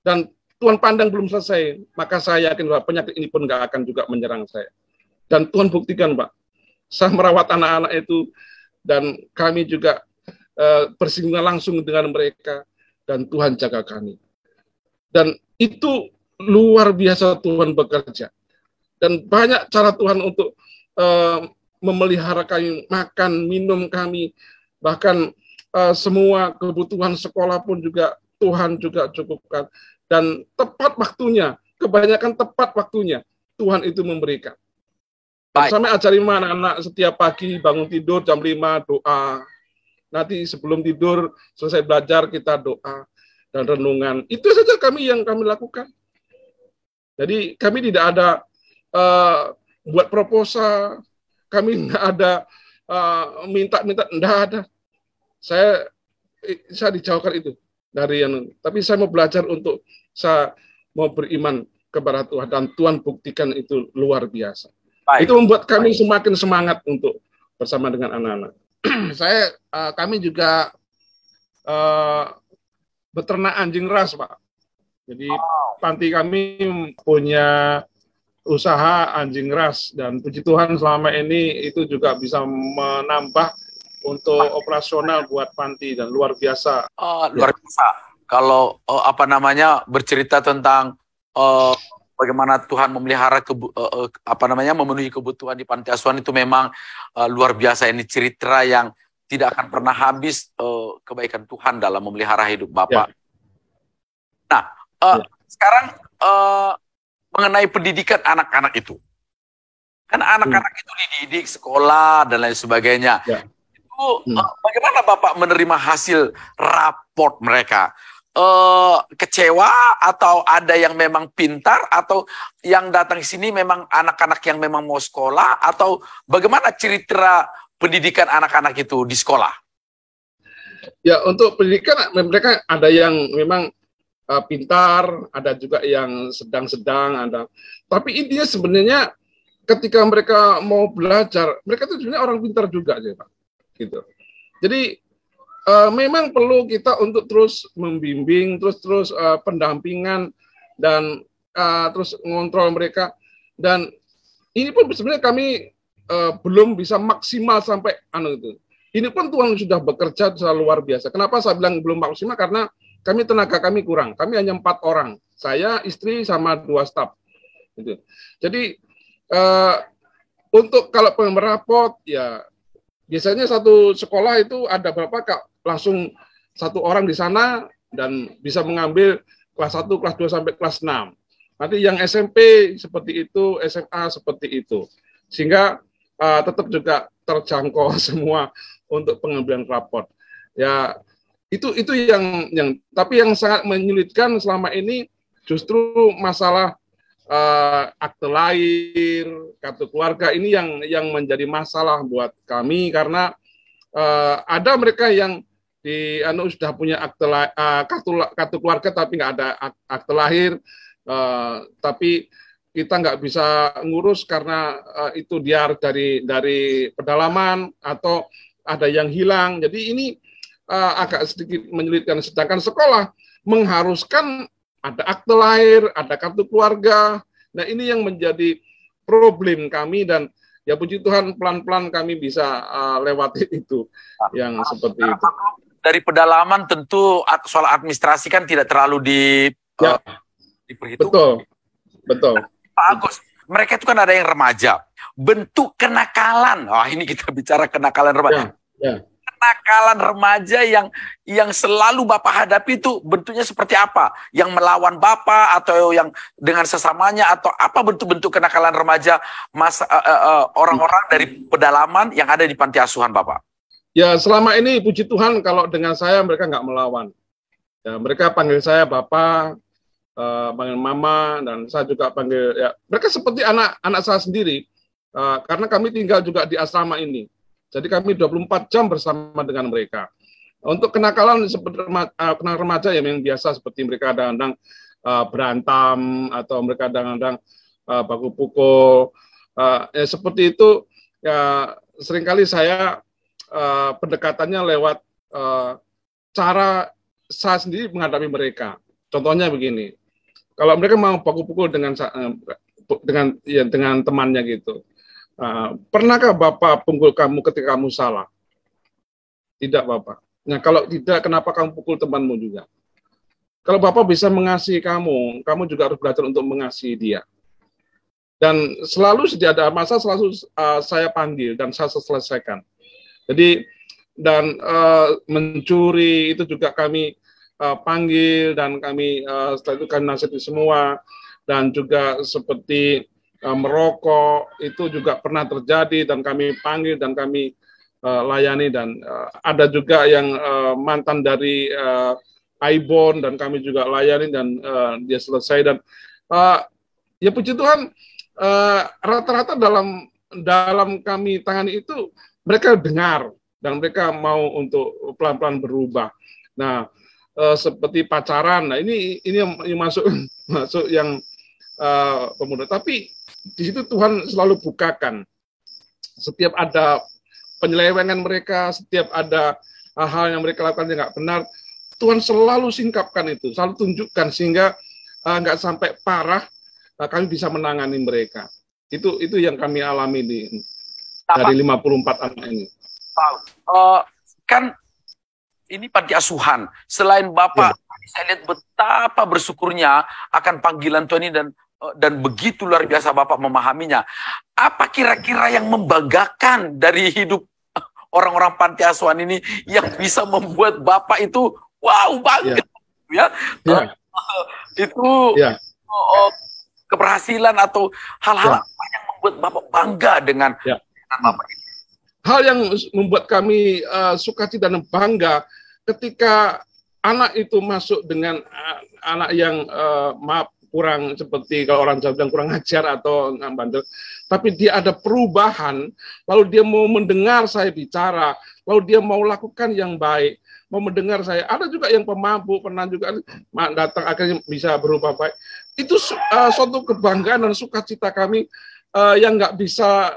Speaker 3: dan Tuhan pandang belum selesai, maka saya yakin bahwa penyakit ini pun nggak akan juga menyerang saya. Dan Tuhan buktikan, Pak, saya merawat anak-anak itu, dan kami juga bersinggungan langsung dengan mereka, dan Tuhan jaga kami. Dan itu luar biasa Tuhan bekerja. Dan banyak cara Tuhan untuk memelihara kami, makan, minum kami, bahkan semua kebutuhan sekolah pun juga Tuhan juga cukupkan. Dan tepat waktunya, kebanyakan tepat waktunya, Tuhan itu memberikan. Sampai ajarin anak-anak setiap pagi bangun tidur jam 5 doa. Nanti sebelum tidur selesai belajar kita doa dan renungan. Itu saja yang kami lakukan. Jadi kami tidak ada buat proposal, kami nggak ada minta-minta, enggak ada. Saya dijauhkan itu dari yang, tapi saya mau belajar untuk saya mau beriman kepada Tuhan, dan Tuhan buktikan itu luar biasa. Itu membuat kami semakin semangat untuk bersama dengan anak-anak. Kami juga beternak anjing ras, Pak. Jadi panti kami punya usaha anjing ras, dan puji Tuhan selama ini itu juga bisa menambah untuk operasional buat panti, dan luar biasa.
Speaker 2: Luar biasa. Kalau bercerita tentang bagaimana Tuhan memelihara memenuhi kebutuhan di panti asuhan, itu memang luar biasa. Ini cerita yang tidak akan pernah habis, kebaikan Tuhan dalam memelihara hidup Bapak. Ya. Nah, sekarang mengenai pendidikan anak-anak itu. Kan anak-anak itu dididik sekolah dan lain sebagainya. Ya. Itu bagaimana Bapak menerima hasil raport mereka? kecewa, atau ada yang memang pintar, atau yang datang ke sini memang anak-anak yang memang mau sekolah, atau bagaimana cerita pendidikan anak-anak itu di sekolah?
Speaker 3: Ya, untuk pendidikan mereka ada yang memang pintar, ada juga yang sedang-sedang, ada. Tapi intinya sebenarnya ketika mereka mau belajar, mereka itu sebenarnya orang pintar juga sih, Pak. Gitu. Jadi memang perlu kita untuk terus membimbing, terus pendampingan, dan terus mengontrol mereka. Dan ini pun sebenarnya kami belum bisa maksimal sampai itu. Ini pun Tuhan sudah bekerja selalu luar biasa. Kenapa saya bilang belum maksimal? Karena tenaga kami kurang. Kami hanya 4 orang. Saya, istri, sama 2 staf. Gitu. Jadi untuk kalau pengerapot, ya biasanya satu sekolah itu ada berapa Kak? Langsung 1 orang di sana dan bisa mengambil kelas 1, kelas 2 sampai kelas 6. Nanti yang SMP seperti itu, SMA seperti itu. Sehingga tetap juga terjangkau semua untuk pengambilan raport. Ya, itu yang tapi yang sangat menyulitkan selama ini justru masalah akte lahir, kartu keluarga, ini yang menjadi masalah buat kami, karena ada mereka yang sudah punya kartu keluarga tapi nggak ada akte lahir, tapi kita nggak bisa ngurus karena itu dia dari pedalaman, atau ada yang hilang. Jadi ini agak sedikit menyulitkan. Sedangkan sekolah mengharuskan ada akte lahir, ada kartu keluarga. Nah, ini yang menjadi problem kami, dan ya puji Tuhan pelan-pelan kami bisa lewati itu, yang seperti itu.
Speaker 2: Dari pedalaman tentu soal administrasi kan tidak terlalu diperhitungkan.
Speaker 3: Betul.
Speaker 2: Pak Agus, mereka itu kan ada yang remaja. Bentuk kenakalan, ini kita bicara kenakalan remaja. Ya. Kenakalan remaja yang selalu Bapak hadapi itu bentuknya seperti apa? Yang melawan Bapak, atau yang dengan sesamanya, atau apa bentuk-bentuk kenakalan remaja orang-orang dari pedalaman yang ada di panti asuhan Bapak?
Speaker 3: Ya, selama ini puji Tuhan kalau dengan saya mereka nggak melawan. Ya, mereka panggil saya Bapak, panggil Mama, dan saya juga panggil, ya mereka seperti anak saya sendiri, karena kami tinggal juga di asrama ini. Jadi kami 24 jam bersama dengan mereka. Untuk kenakalan seperti remaja yang biasa, seperti mereka kadang-kadang berantem, atau mereka kadang-kadang baku pukul, ya seperti itu. Ya seringkali saya pendekatannya lewat cara saya sendiri menghadapi mereka. Contohnya begini, kalau mereka mau baku pukul dengan temannya gitu, pernahkah Bapak pukul kamu ketika kamu salah? Tidak, Bapak. Nah, kalau tidak, kenapa kamu pukul temanmu juga? Kalau Bapak bisa mengasihi kamu juga harus belajar untuk mengasihi dia. Dan selalu setiap ada masalah, selalu saya panggil dan saya selesaikan. Jadi, dan mencuri itu juga kami panggil, dan kami setelah itu kami nasihati semua. Dan juga seperti merokok itu juga pernah terjadi, dan kami panggil dan kami layani. Dan ada juga yang mantan dari Aibon, dan kami juga layani, dan dia selesai. Dan ya puji Tuhan, rata-rata dalam kami tangani itu mereka dengar, dan mereka mau untuk pelan-pelan berubah. Nah, seperti pacaran, nah ini yang masuk yang pemuda. Tapi di situ Tuhan selalu bukakan. Setiap ada penyelewengan mereka, setiap ada hal yang mereka lakukan yang nggak benar, Tuhan selalu singkapkan itu, selalu tunjukkan, sehingga nggak sampai parah, kami bisa menangani mereka. Itu yang kami alami dari 54 anak ini.
Speaker 2: Kan ini panti asuhan. Selain Bapak, saya lihat betapa bersyukurnya akan panggilan Tuhan ini, dan begitu luar biasa Bapak memahaminya. Apa kira-kira yang membanggakan dari hidup orang-orang panti asuhan ini yang bisa membuat Bapak itu wow bangga? Itu keberhasilan atau hal-hal apa yang membuat Bapak bangga dengan Bapak ini?
Speaker 3: Hal yang membuat kami sukacita dan bangga ketika anak itu masuk dengan anak yang maaf kurang, seperti kalau orang Jawa bilang kurang ajar atau nggak bandel, tapi dia ada perubahan, lalu dia mau mendengar saya bicara, lalu dia mau lakukan yang baik, mau mendengar saya. Ada juga yang pemabuk, pernah juga datang akhirnya bisa berubah baik. Itu suatu kebanggaan dan sukacita kami yang nggak bisa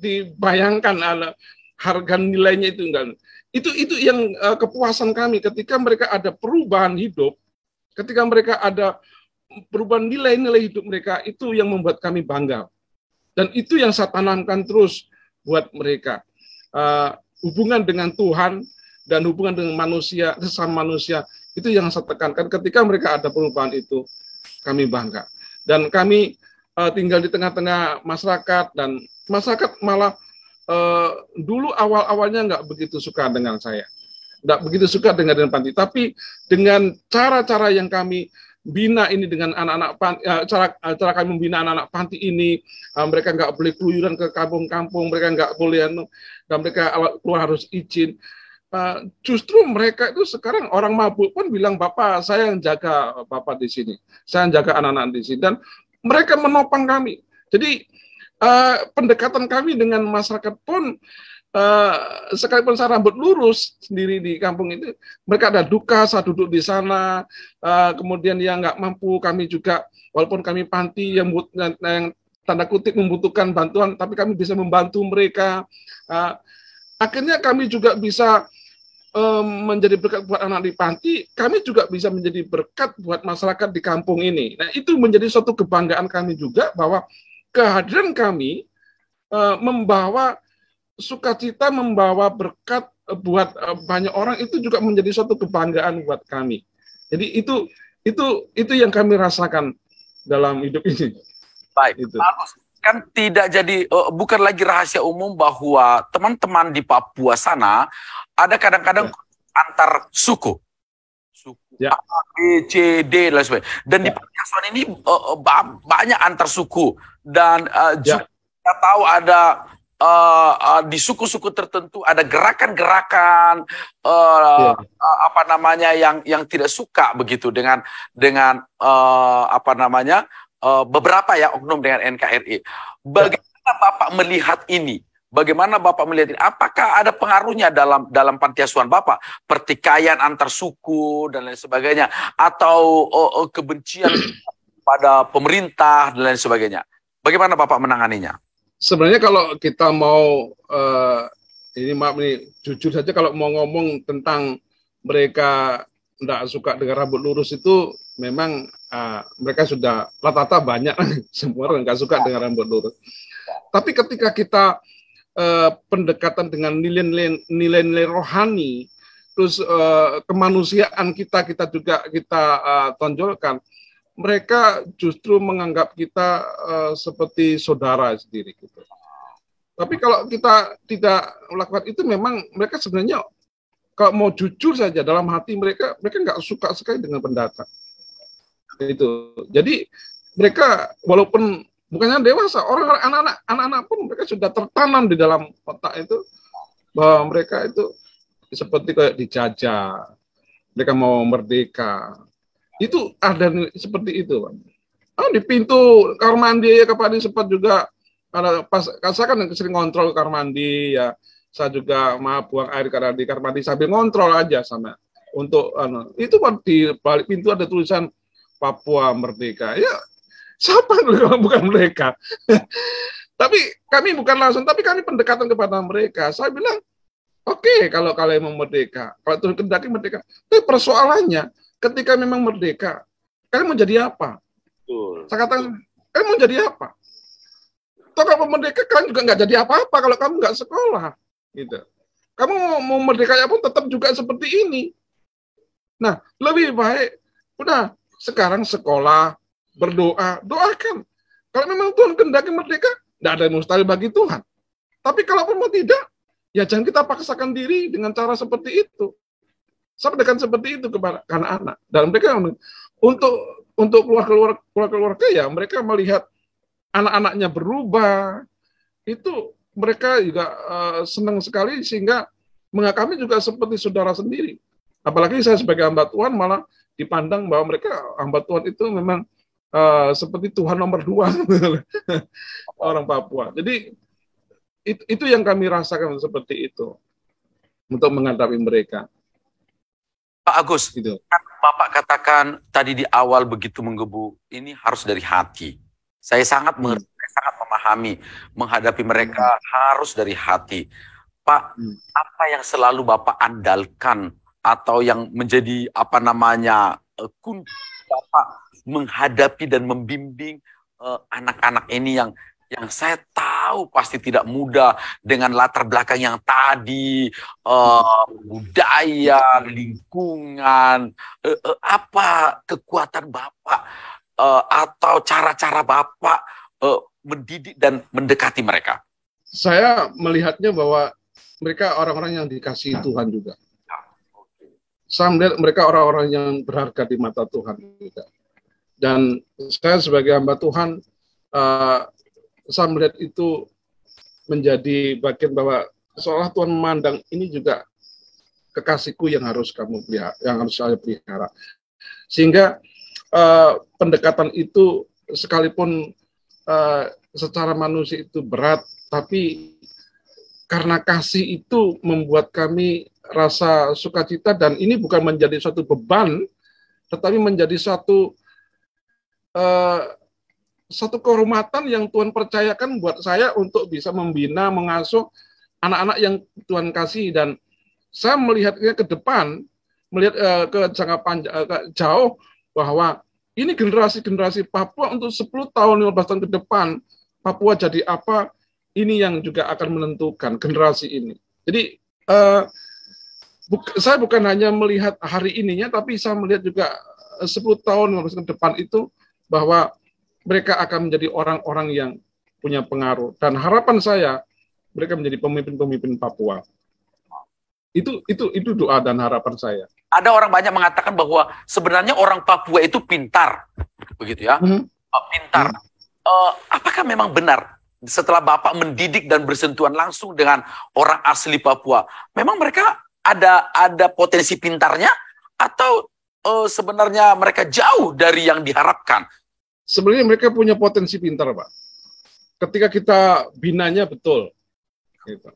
Speaker 3: dibayangkan harga nilainya itu enggak. Itu yang kepuasan kami ketika mereka ada perubahan hidup, ketika mereka ada perubahan nilai-nilai hidup mereka, itu yang membuat kami bangga. Dan itu yang saya tanamkan terus buat mereka. Hubungan dengan Tuhan dan hubungan dengan manusia, sesama manusia, itu yang saya tekankan. Ketika mereka ada perubahan itu, kami bangga. Dan kami tinggal di tengah-tengah masyarakat, dan masyarakat malah dulu awal-awalnya nggak begitu suka dengan saya. Nggak begitu suka dengan panti. Tapi dengan cara-cara yang kami bina ini dengan anak-anak panti, cara kami membina anak-anak panti ini, mereka nggak boleh keluyuran ke kampung-kampung, mereka nggak boleh, dan mereka keluar harus izin. Justru mereka itu sekarang orang mabuk pun bilang, Bapak, saya yang jaga Bapak di sini, saya yang jaga anak-anak di sini, dan mereka menopang kami. Jadi pendekatan kami dengan masyarakat pun, sekalipun saya rambut lurus sendiri di kampung itu, mereka ada duka, saya duduk di sana, kemudian yang nggak mampu, kami juga, walaupun kami panti yang tanda kutip membutuhkan bantuan, tapi kami bisa membantu mereka. Akhirnya kami juga bisa menjadi berkat buat anak di panti, kami juga bisa menjadi berkat buat masyarakat di kampung ini. Nah, itu menjadi suatu kebanggaan kami juga, bahwa kehadiran kami membawa sukacita, membawa berkat buat banyak orang, itu juga menjadi suatu kebanggaan buat kami. Jadi itu yang kami rasakan dalam hidup ini.
Speaker 2: Baik, bagus. Kan tidak jadi, bukan lagi rahasia umum bahwa teman-teman di Papua sana ada kadang-kadang antar suku. A, B, C, D, dan sebagainya. Dan di panti asuhan ini banyak antar suku. Dan juga kita tahu ada di suku-suku tertentu ada gerakan-gerakan apa namanya yang tidak suka begitu dengan apa namanya beberapa ya oknum dengan NKRI. Bagaimana Bapak melihat ini? Bagaimana Bapak melihat ini? Apakah ada pengaruhnya dalam panti asuhan Bapak? Pertikaian antar suku dan lain sebagainya, atau kebencian pada pemerintah dan lain sebagainya? Bagaimana Bapak menanganinya?
Speaker 3: Sebenarnya kalau kita mau ini maaf nih, jujur saja, kalau mau ngomong tentang mereka tidak suka dengan rambut lurus, itu memang mereka sudah rata-rata banyak semua orang nggak suka dengan rambut lurus. Tapi ketika kita pendekatan dengan nilai-nilai rohani, terus kemanusiaan kita juga kita tonjolkan, mereka justru menganggap kita seperti saudara sendiri gitu. Tapi kalau kita tidak melakukan itu, memang mereka sebenarnya kalau mau jujur saja dalam hati mereka nggak suka sekali dengan pendatang. Itu. Jadi mereka walaupun bukannya dewasa, anak-anak pun mereka sudah tertanam di dalam otak itu bahwa mereka itu seperti kayak dijajah, mereka mau merdeka. Itu ada seperti itu, Pak. Di pintu kamar mandi ya, Kak sempat juga ada pas saya kan sering ngontrol kamar mandi ya. Saya juga buang air karena di kamar mandi sambil ngontrol aja sama untuk itu di balik pintu ada tulisan Papua Merdeka. Ya, siapa kalau bukan mereka? Tapi kami bukan langsung, tapi kami pendekatan kepada mereka. Saya bilang, oke, kalau kalian mau merdeka, kalau Tuhan kehendaki merdeka. Tapi persoalannya, ketika memang merdeka, kalian mau jadi apa? Betul. Saya katakan, kalian mau jadi apa? Toh kalau merdeka, kalian juga nggak jadi apa-apa kalau kamu nggak sekolah. Gitu. Kamu mau merdeka pun tetap juga seperti ini. Nah, lebih baik, udah sekarang sekolah, berdoa, doakan. Kalau memang Tuhan kehendaki merdeka, tidak ada yang mustahil bagi Tuhan. Tapi kalau mau tidak, ya jangan kita paksakan diri dengan cara seperti itu. Sampaikan seperti itu kepada anak-anak. Dan mereka untuk keluarga ya, mereka melihat anak-anaknya berubah, itu mereka juga senang sekali, sehingga kami juga seperti saudara sendiri. Apalagi saya sebagai hamba Tuhan malah dipandang bahwa mereka hamba Tuhan itu memang seperti Tuhan nomor 2 orang Papua. Jadi itu yang kami rasakan seperti itu untuk menghadapi mereka.
Speaker 2: Pak Agus,
Speaker 3: Gitu.
Speaker 2: kan Bapak katakan tadi di awal begitu menggebu, ini harus dari hati. Saya sangat memahami, menghadapi mereka harus dari hati. Pak, apa yang selalu Bapak andalkan atau yang menjadi kunci Bapak menghadapi dan membimbing anak-anak ini yang saya tahu pasti tidak mudah dengan latar belakang yang tadi, budaya, lingkungan, apa kekuatan Bapak atau cara-cara Bapak mendidik dan mendekati mereka?
Speaker 3: Saya melihatnya bahwa mereka orang-orang yang dikasihi Tuhan juga. Saya melihat mereka orang-orang yang berharga di mata Tuhan juga. Dan saya sebagai hamba Tuhan, saya melihat itu menjadi bagian bahwa seolah Tuhan memandang ini juga kekasihku yang harus kamu pelihara, yang harus saya pelihara. Sehingga pendekatan itu sekalipun secara manusia itu berat, tapi karena kasih itu membuat kami rasa sukacita, dan ini bukan menjadi suatu beban, tetapi menjadi satu kehormatan yang Tuhan percayakan buat saya untuk bisa membina, mengasuh anak-anak yang Tuhan kasih. Dan saya melihatnya ke depan, melihat ke jangka panjang, jauh, bahwa ini generasi-generasi Papua untuk 10 tahun, 15 tahun ke depan, Papua jadi apa, ini yang juga akan menentukan generasi ini. Jadi saya bukan hanya melihat hari ininya, tapi saya melihat juga 10 tahun, 15 tahun ke depan itu, bahwa mereka akan menjadi orang-orang yang punya pengaruh. Dan harapan saya, mereka menjadi pemimpin-pemimpin Papua. Itu doa dan harapan saya.
Speaker 2: Ada orang banyak mengatakan bahwa sebenarnya orang Papua itu pintar, begitu ya, pintar. Apakah memang benar setelah Bapak mendidik dan bersentuhan langsung dengan orang asli Papua, memang mereka ada potensi pintarnya, atau sebenarnya mereka jauh dari yang diharapkan?
Speaker 3: Sebenarnya mereka punya potensi pintar, Pak. Ketika kita binanya betul. Gitu.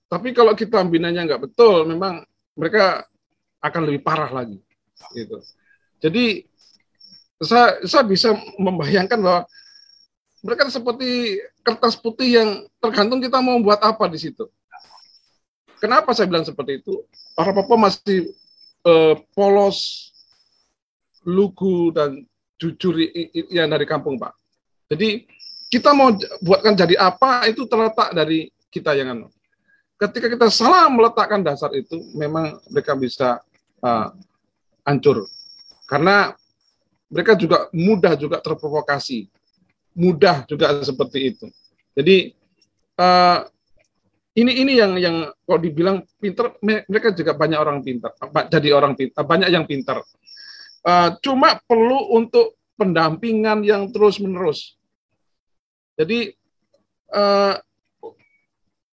Speaker 3: Tapi kalau kita binanya nggak betul, memang mereka akan lebih parah lagi. Gitu. Jadi saya bisa membayangkan bahwa mereka seperti kertas putih yang tergantung kita mau buat apa di situ. Kenapa saya bilang seperti itu? Orang Papua masih polos, lugu, dan jujur yang dari kampung, Pak. Jadi kita mau buatkan jadi apa, itu terletak dari kita yang ketika kita salah meletakkan dasar itu, memang mereka bisa hancur. Karena mereka juga mudah juga terprovokasi. Mudah juga seperti itu. Jadi ini yang kalau dibilang pintar, mereka juga banyak orang pintar. Jadi orang pintar, banyak yang pintar. Cuma perlu untuk pendampingan yang terus-menerus. Jadi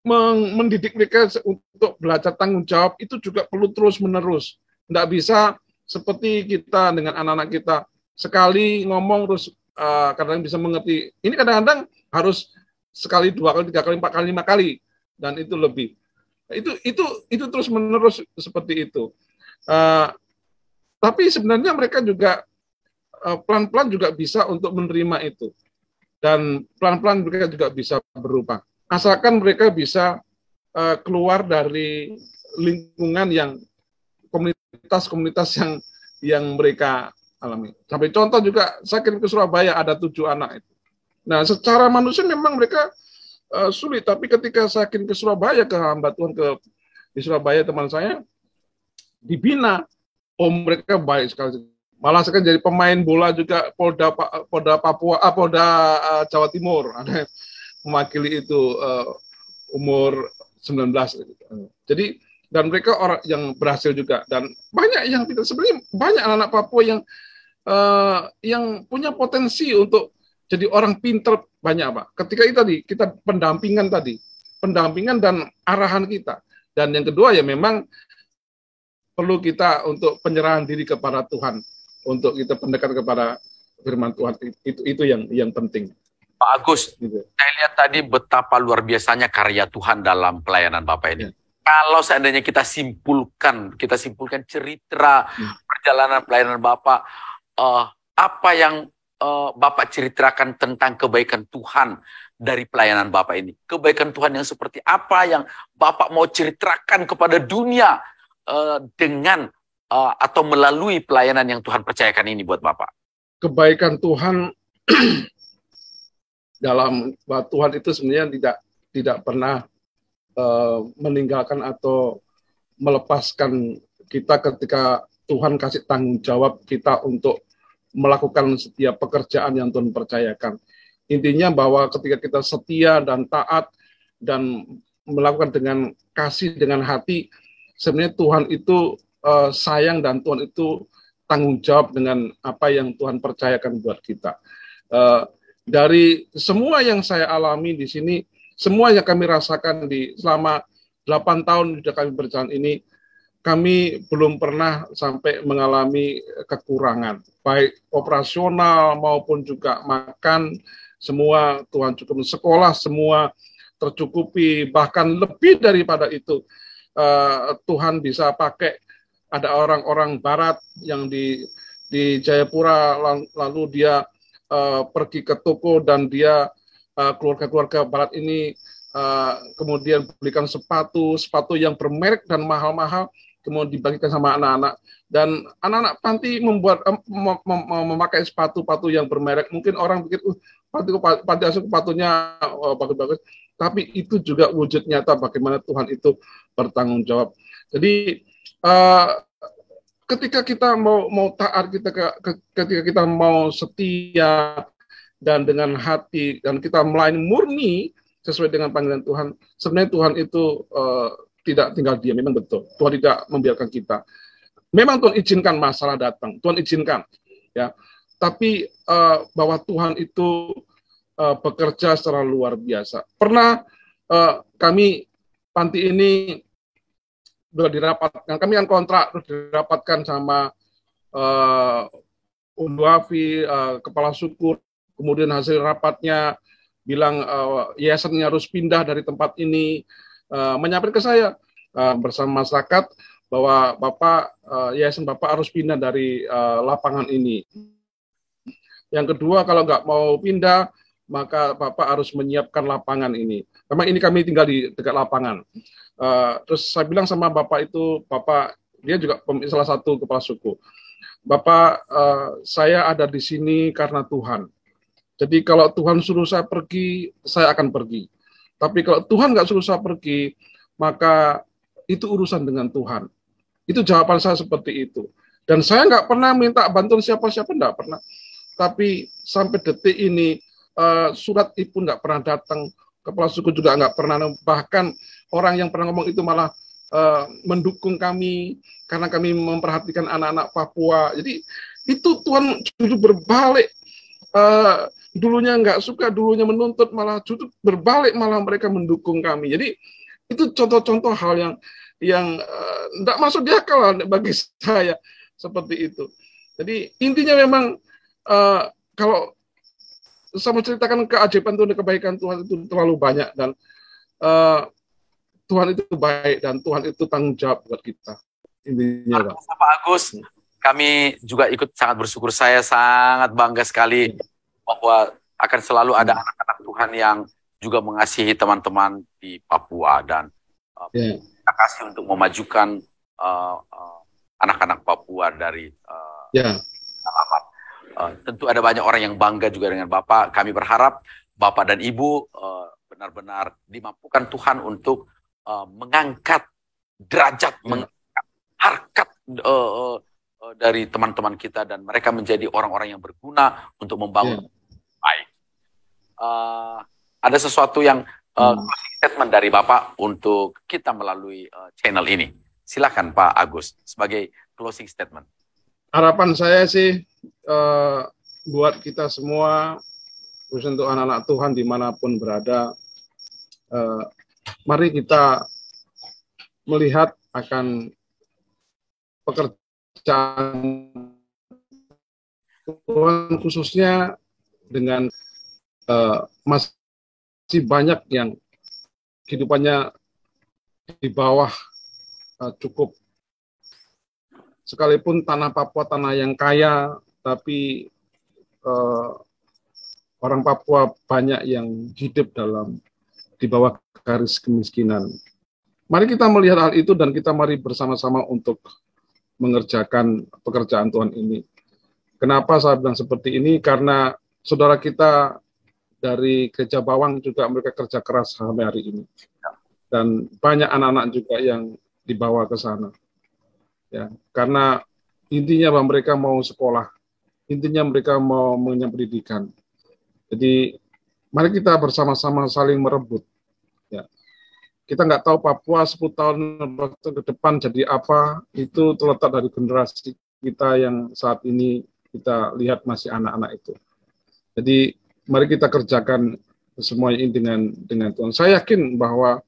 Speaker 3: mendidik mereka untuk belajar tanggung jawab itu juga perlu terus-menerus. Tidak bisa seperti kita dengan anak-anak kita, sekali ngomong terus kadang bisa mengerti. Ini kadang-kadang harus sekali, 2 kali, 3 kali, 4 kali, 5 kali, dan itu lebih. Itu terus-menerus seperti itu. Tapi sebenarnya mereka juga pelan-pelan juga bisa untuk menerima itu. Dan pelan-pelan mereka juga bisa berubah. Asalkan mereka bisa keluar dari lingkungan yang komunitas-komunitas yang mereka alami. Sampai contoh juga, saya kirim ke Surabaya, ada 7 anak itu. Nah, secara manusia memang mereka sulit. Tapi ketika saya kirim ke Surabaya, ke hamba Tuhan di Surabaya, teman saya dibina. Mereka baik sekali. Malah sekarang jadi pemain bola juga Polda Papua, Polda Jawa Timur. Ada yang mewakili itu umur 19. Jadi, dan mereka orang yang berhasil juga. Dan banyak yang tidak, sebenarnya banyak anak-anak Papua yang punya potensi untuk jadi orang pinter, banyak, Pak. Ketika itu tadi, kita pendampingan dan arahan kita. Dan yang kedua ya memang perlu kita untuk penyerahan diri kepada Tuhan, untuk kita pendekat kepada firman Tuhan. Itu yang penting.
Speaker 2: Pak Agus,
Speaker 3: Gitu.
Speaker 2: saya lihat tadi betapa luar biasanya karya Tuhan dalam pelayanan Bapak ini.
Speaker 3: Ya.
Speaker 2: Kalau seandainya kita simpulkan cerita perjalanan pelayanan Bapak, apa yang Bapak ceritakan tentang kebaikan Tuhan dari pelayanan Bapak ini? Kebaikan Tuhan yang seperti apa yang Bapak mau ceritakan kepada dunia dengan atau melalui pelayanan yang Tuhan percayakan ini buat Bapak?
Speaker 3: Kebaikan Tuhan dalam Tuhan itu sebenarnya tidak pernah meninggalkan atau melepaskan kita ketika Tuhan kasih tanggung jawab kita untuk melakukan setiap pekerjaan yang Tuhan percayakan. Intinya bahwa ketika kita setia dan taat dan melakukan dengan kasih, dengan hati, sebenarnya Tuhan itu sayang dan Tuhan itu tanggung jawab dengan apa yang Tuhan percayakan buat kita. Dari semua yang saya alami di sini, semua yang kami rasakan selama 8 tahun sudah kami berjalan ini, kami belum pernah sampai mengalami kekurangan, baik operasional maupun juga makan, semua Tuhan cukup, sekolah semua tercukupi, bahkan lebih daripada itu. Tuhan bisa pakai, ada orang-orang barat yang di Jayapura, lalu dia pergi ke toko dan dia keluarga-keluarga barat ini kemudian belikan sepatu yang bermerek dan mahal-mahal, kemudian dibagikan sama anak-anak, dan anak-anak panti memakai sepatu yang bermerek. Mungkin orang pikir panti asuhan sepatunya bagus-bagus, tapi itu juga wujud nyata bagaimana Tuhan itu bertanggung jawab. Jadi ketika kita mau taat, ketika kita mau setia dan dengan hati, dan kita melayani murni sesuai dengan panggilan Tuhan, sebenarnya Tuhan itu tidak tinggal diam. Memang betul, Tuhan tidak membiarkan kita. Memang Tuhan izinkan masalah datang, Tuhan izinkan, ya. Tapi bahwa Tuhan itu bekerja secara luar biasa. Pernah kami panti ini sudah dirapatkan, kami kan kontrak dirapatkan sama Unduafi, kepala suku, kemudian hasil rapatnya bilang yayasannya harus pindah dari tempat ini, menyampaikan ke saya bersama masyarakat bahwa yayasan Bapak harus pindah dari lapangan ini. Yang kedua, kalau nggak mau pindah, maka Bapak harus menyiapkan lapangan ini. Memang ini kami tinggal di dekat lapangan. Terus saya bilang sama Bapak itu, Bapak, dia juga salah satu kepala suku. Bapak, saya ada di sini karena Tuhan. Jadi kalau Tuhan suruh saya pergi, saya akan pergi. Tapi kalau Tuhan nggak suruh saya pergi, maka itu urusan dengan Tuhan. Itu jawaban saya seperti itu. Dan saya nggak pernah minta bantuan siapa-siapa, nggak pernah. Tapi sampai detik ini, surat itu nggak pernah datang, kepala suku juga nggak pernah. Bahkan orang yang pernah ngomong itu malah mendukung kami, karena kami memperhatikan anak-anak Papua. Jadi itu Tuhan justru berbalik. Dulunya nggak suka, dulunya menuntut, malah justru berbalik, malah mereka mendukung kami. Jadi itu contoh-contoh hal yang nggak masuk di akal bagi saya, seperti itu. Jadi intinya memang kalau saya menceritakan keajaiban Tuhan, kebaikan Tuhan itu terlalu banyak, dan Tuhan itu baik dan Tuhan itu tanggung jawab buat kita. Intinya,
Speaker 2: Pak Agus, kami juga ikut sangat bersyukur. Saya sangat bangga sekali bahwa akan selalu ada anak-anak Tuhan yang juga mengasihi teman-teman di Papua, dan terima kasih untuk memajukan anak-anak Papua dari alamat. Tentu ada banyak orang yang bangga juga dengan Bapak. Kami berharap Bapak dan Ibu benar-benar dimampukan Tuhan untuk mengangkat derajat, mengangkat harkat dari teman-teman kita, dan mereka menjadi orang-orang yang berguna untuk membangun baik. Ada sesuatu yang closing statement dari Bapak untuk kita melalui channel ini. Silakan Pak Agus sebagai closing statement.
Speaker 3: Harapan saya sih buat kita semua, khusus untuk anak-anak Tuhan dimanapun berada, mari kita melihat akan pekerjaan Tuhan, khususnya dengan masih banyak yang kehidupannya di bawah cukup. Sekalipun tanah Papua tanah yang kaya, tapi orang Papua banyak yang hidup di bawah garis kemiskinan. Mari kita melihat hal itu dan kita mari bersama-sama untuk mengerjakan pekerjaan Tuhan ini. Kenapa saya bilang seperti ini? Karena saudara kita dari Gereja Bawang juga mereka kerja keras sampai hari ini. Dan banyak anak-anak juga yang dibawa ke sana. Ya, karena intinya bahwa mereka mau sekolah, intinya mereka mau mengenyam pendidikan. Jadi mari kita bersama-sama saling merebut. Ya. Kita nggak tahu Papua 10 tahun ke depan jadi apa, itu terletak dari generasi kita yang saat ini kita lihat masih anak-anak itu. Jadi mari kita kerjakan semua ini dengan Tuhan. Saya yakin bahwa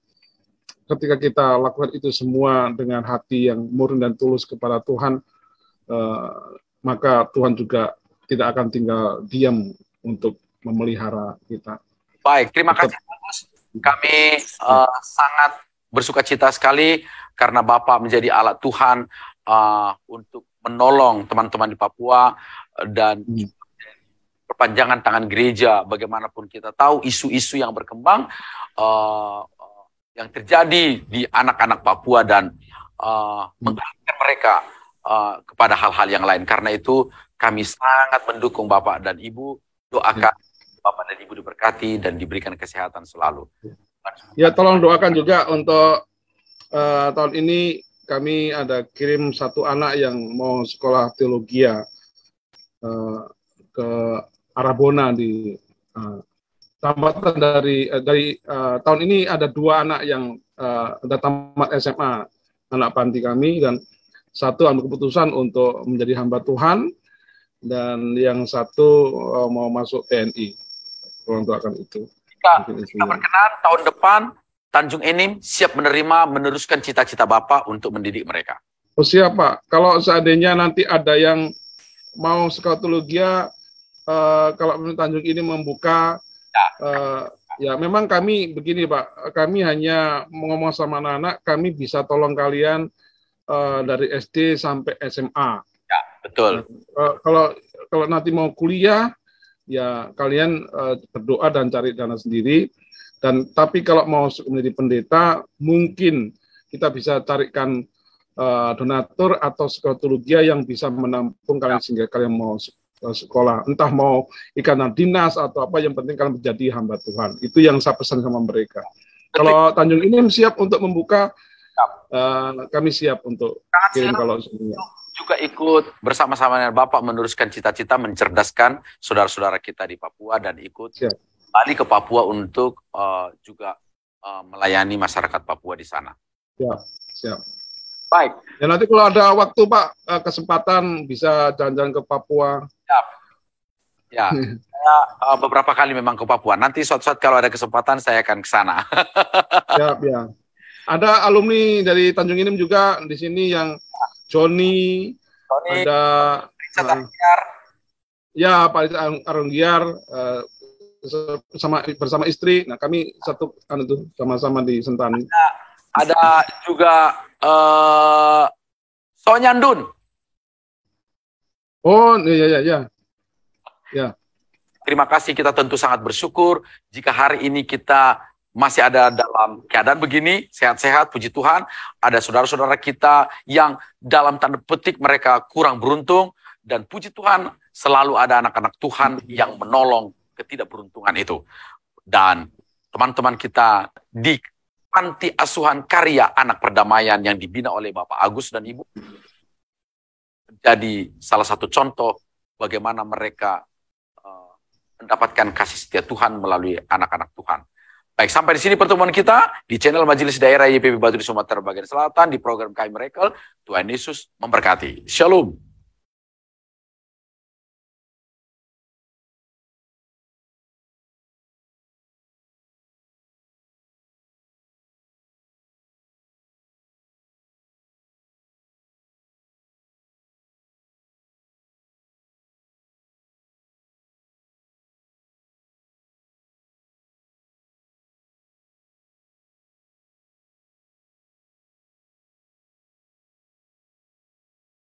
Speaker 3: ketika kita lakukan itu semua dengan hati yang murni dan tulus kepada Tuhan, maka Tuhan juga tidak akan tinggal diam untuk memelihara kita.
Speaker 2: Baik, terima kasih Bagus. Kami sangat bersukacita sekali karena Bapak menjadi alat Tuhan untuk menolong teman-teman di Papua dan perpanjangan tangan gereja. Bagaimanapun kita tahu isu-isu yang berkembang yang terjadi di anak-anak Papua dan mengalihkan mereka kepada hal-hal yang lain. Karena itu kami sangat mendukung Bapak dan Ibu, doakan Bapak dan Ibu diberkati dan diberikan kesehatan selalu.
Speaker 3: Ya, tolong doakan juga untuk tahun ini kami ada kirim satu anak yang mau sekolah teologi ke Arabona di tambatan dari tahun ini ada 2 anak yang sudah tamat SMA, anak panti kami, dan satu ambil keputusan untuk menjadi hamba Tuhan, dan yang satu mau masuk TNI. Tolong doakan itu.
Speaker 2: Jika berkenan, tahun depan Tanjung Enim siap meneruskan cita-cita Bapak untuk mendidik mereka.
Speaker 3: Oh, siap, Pak. Kalau seandainya nanti ada yang mau sekolah teologi, kalau Tanjung ini membuka, ya memang kami begini Pak, kami hanya ngomong sama anak-anak, kami bisa tolong kalian dari SD sampai SMA.
Speaker 2: Ya, betul.
Speaker 3: Kalau nanti mau kuliah, ya kalian berdoa dan cari dana sendiri. Tapi kalau mau menjadi pendeta, mungkin kita bisa carikan donatur atau sekolah teologi yang bisa menampung kalian sehingga kalian mau sekolah, entah mau ikatan dinas atau apa, yang penting kalian menjadi hamba Tuhan. Itu yang saya pesan sama mereka. Kalau Tanjung Enim siap untuk membuka, kami siap untuk kirim kalau semuanya.
Speaker 2: Juga ikut bersama-sama dengan Bapak meneruskan cita-cita, mencerdaskan saudara-saudara kita di Papua dan ikut balik ke Papua untuk juga melayani masyarakat Papua di sana.
Speaker 3: Siap.
Speaker 2: Baik.
Speaker 3: Ya, nanti kalau ada waktu Pak, kesempatan bisa jalan-jalan ke Papua.
Speaker 2: Siap. Ya, saya beberapa kali memang ke Papua. Nanti suatu saat kalau ada kesempatan saya akan ke sana.
Speaker 3: Siap, ya. Ada alumni dari Tanjung Enim juga di sini yang Joni, ada ya Pak Arunggiar bersama istri. Nah, kami satu sama-sama di Sentani.
Speaker 2: Ada juga Sonyandun.
Speaker 3: Oh, iya. Ya.
Speaker 2: Terima kasih, kita tentu sangat bersyukur jika hari ini kita masih ada dalam keadaan begini, sehat-sehat, puji Tuhan. Ada saudara-saudara kita yang dalam tanda petik mereka kurang beruntung, dan puji Tuhan selalu ada anak-anak Tuhan yang menolong ketidakberuntungan itu. Dan teman-teman kita di Panti Asuhan Karya Anak Perdamaian yang dibina oleh Bapak Agus dan Ibu jadi salah satu contoh bagaimana mereka mendapatkan kasih setia Tuhan melalui anak-anak Tuhan. Baik, sampai di sini pertemuan kita di channel Majelis Daerah YPP Batu di Sumatera Bagian Selatan di program KM Miracle. Tuhan Yesus memberkati. Shalom.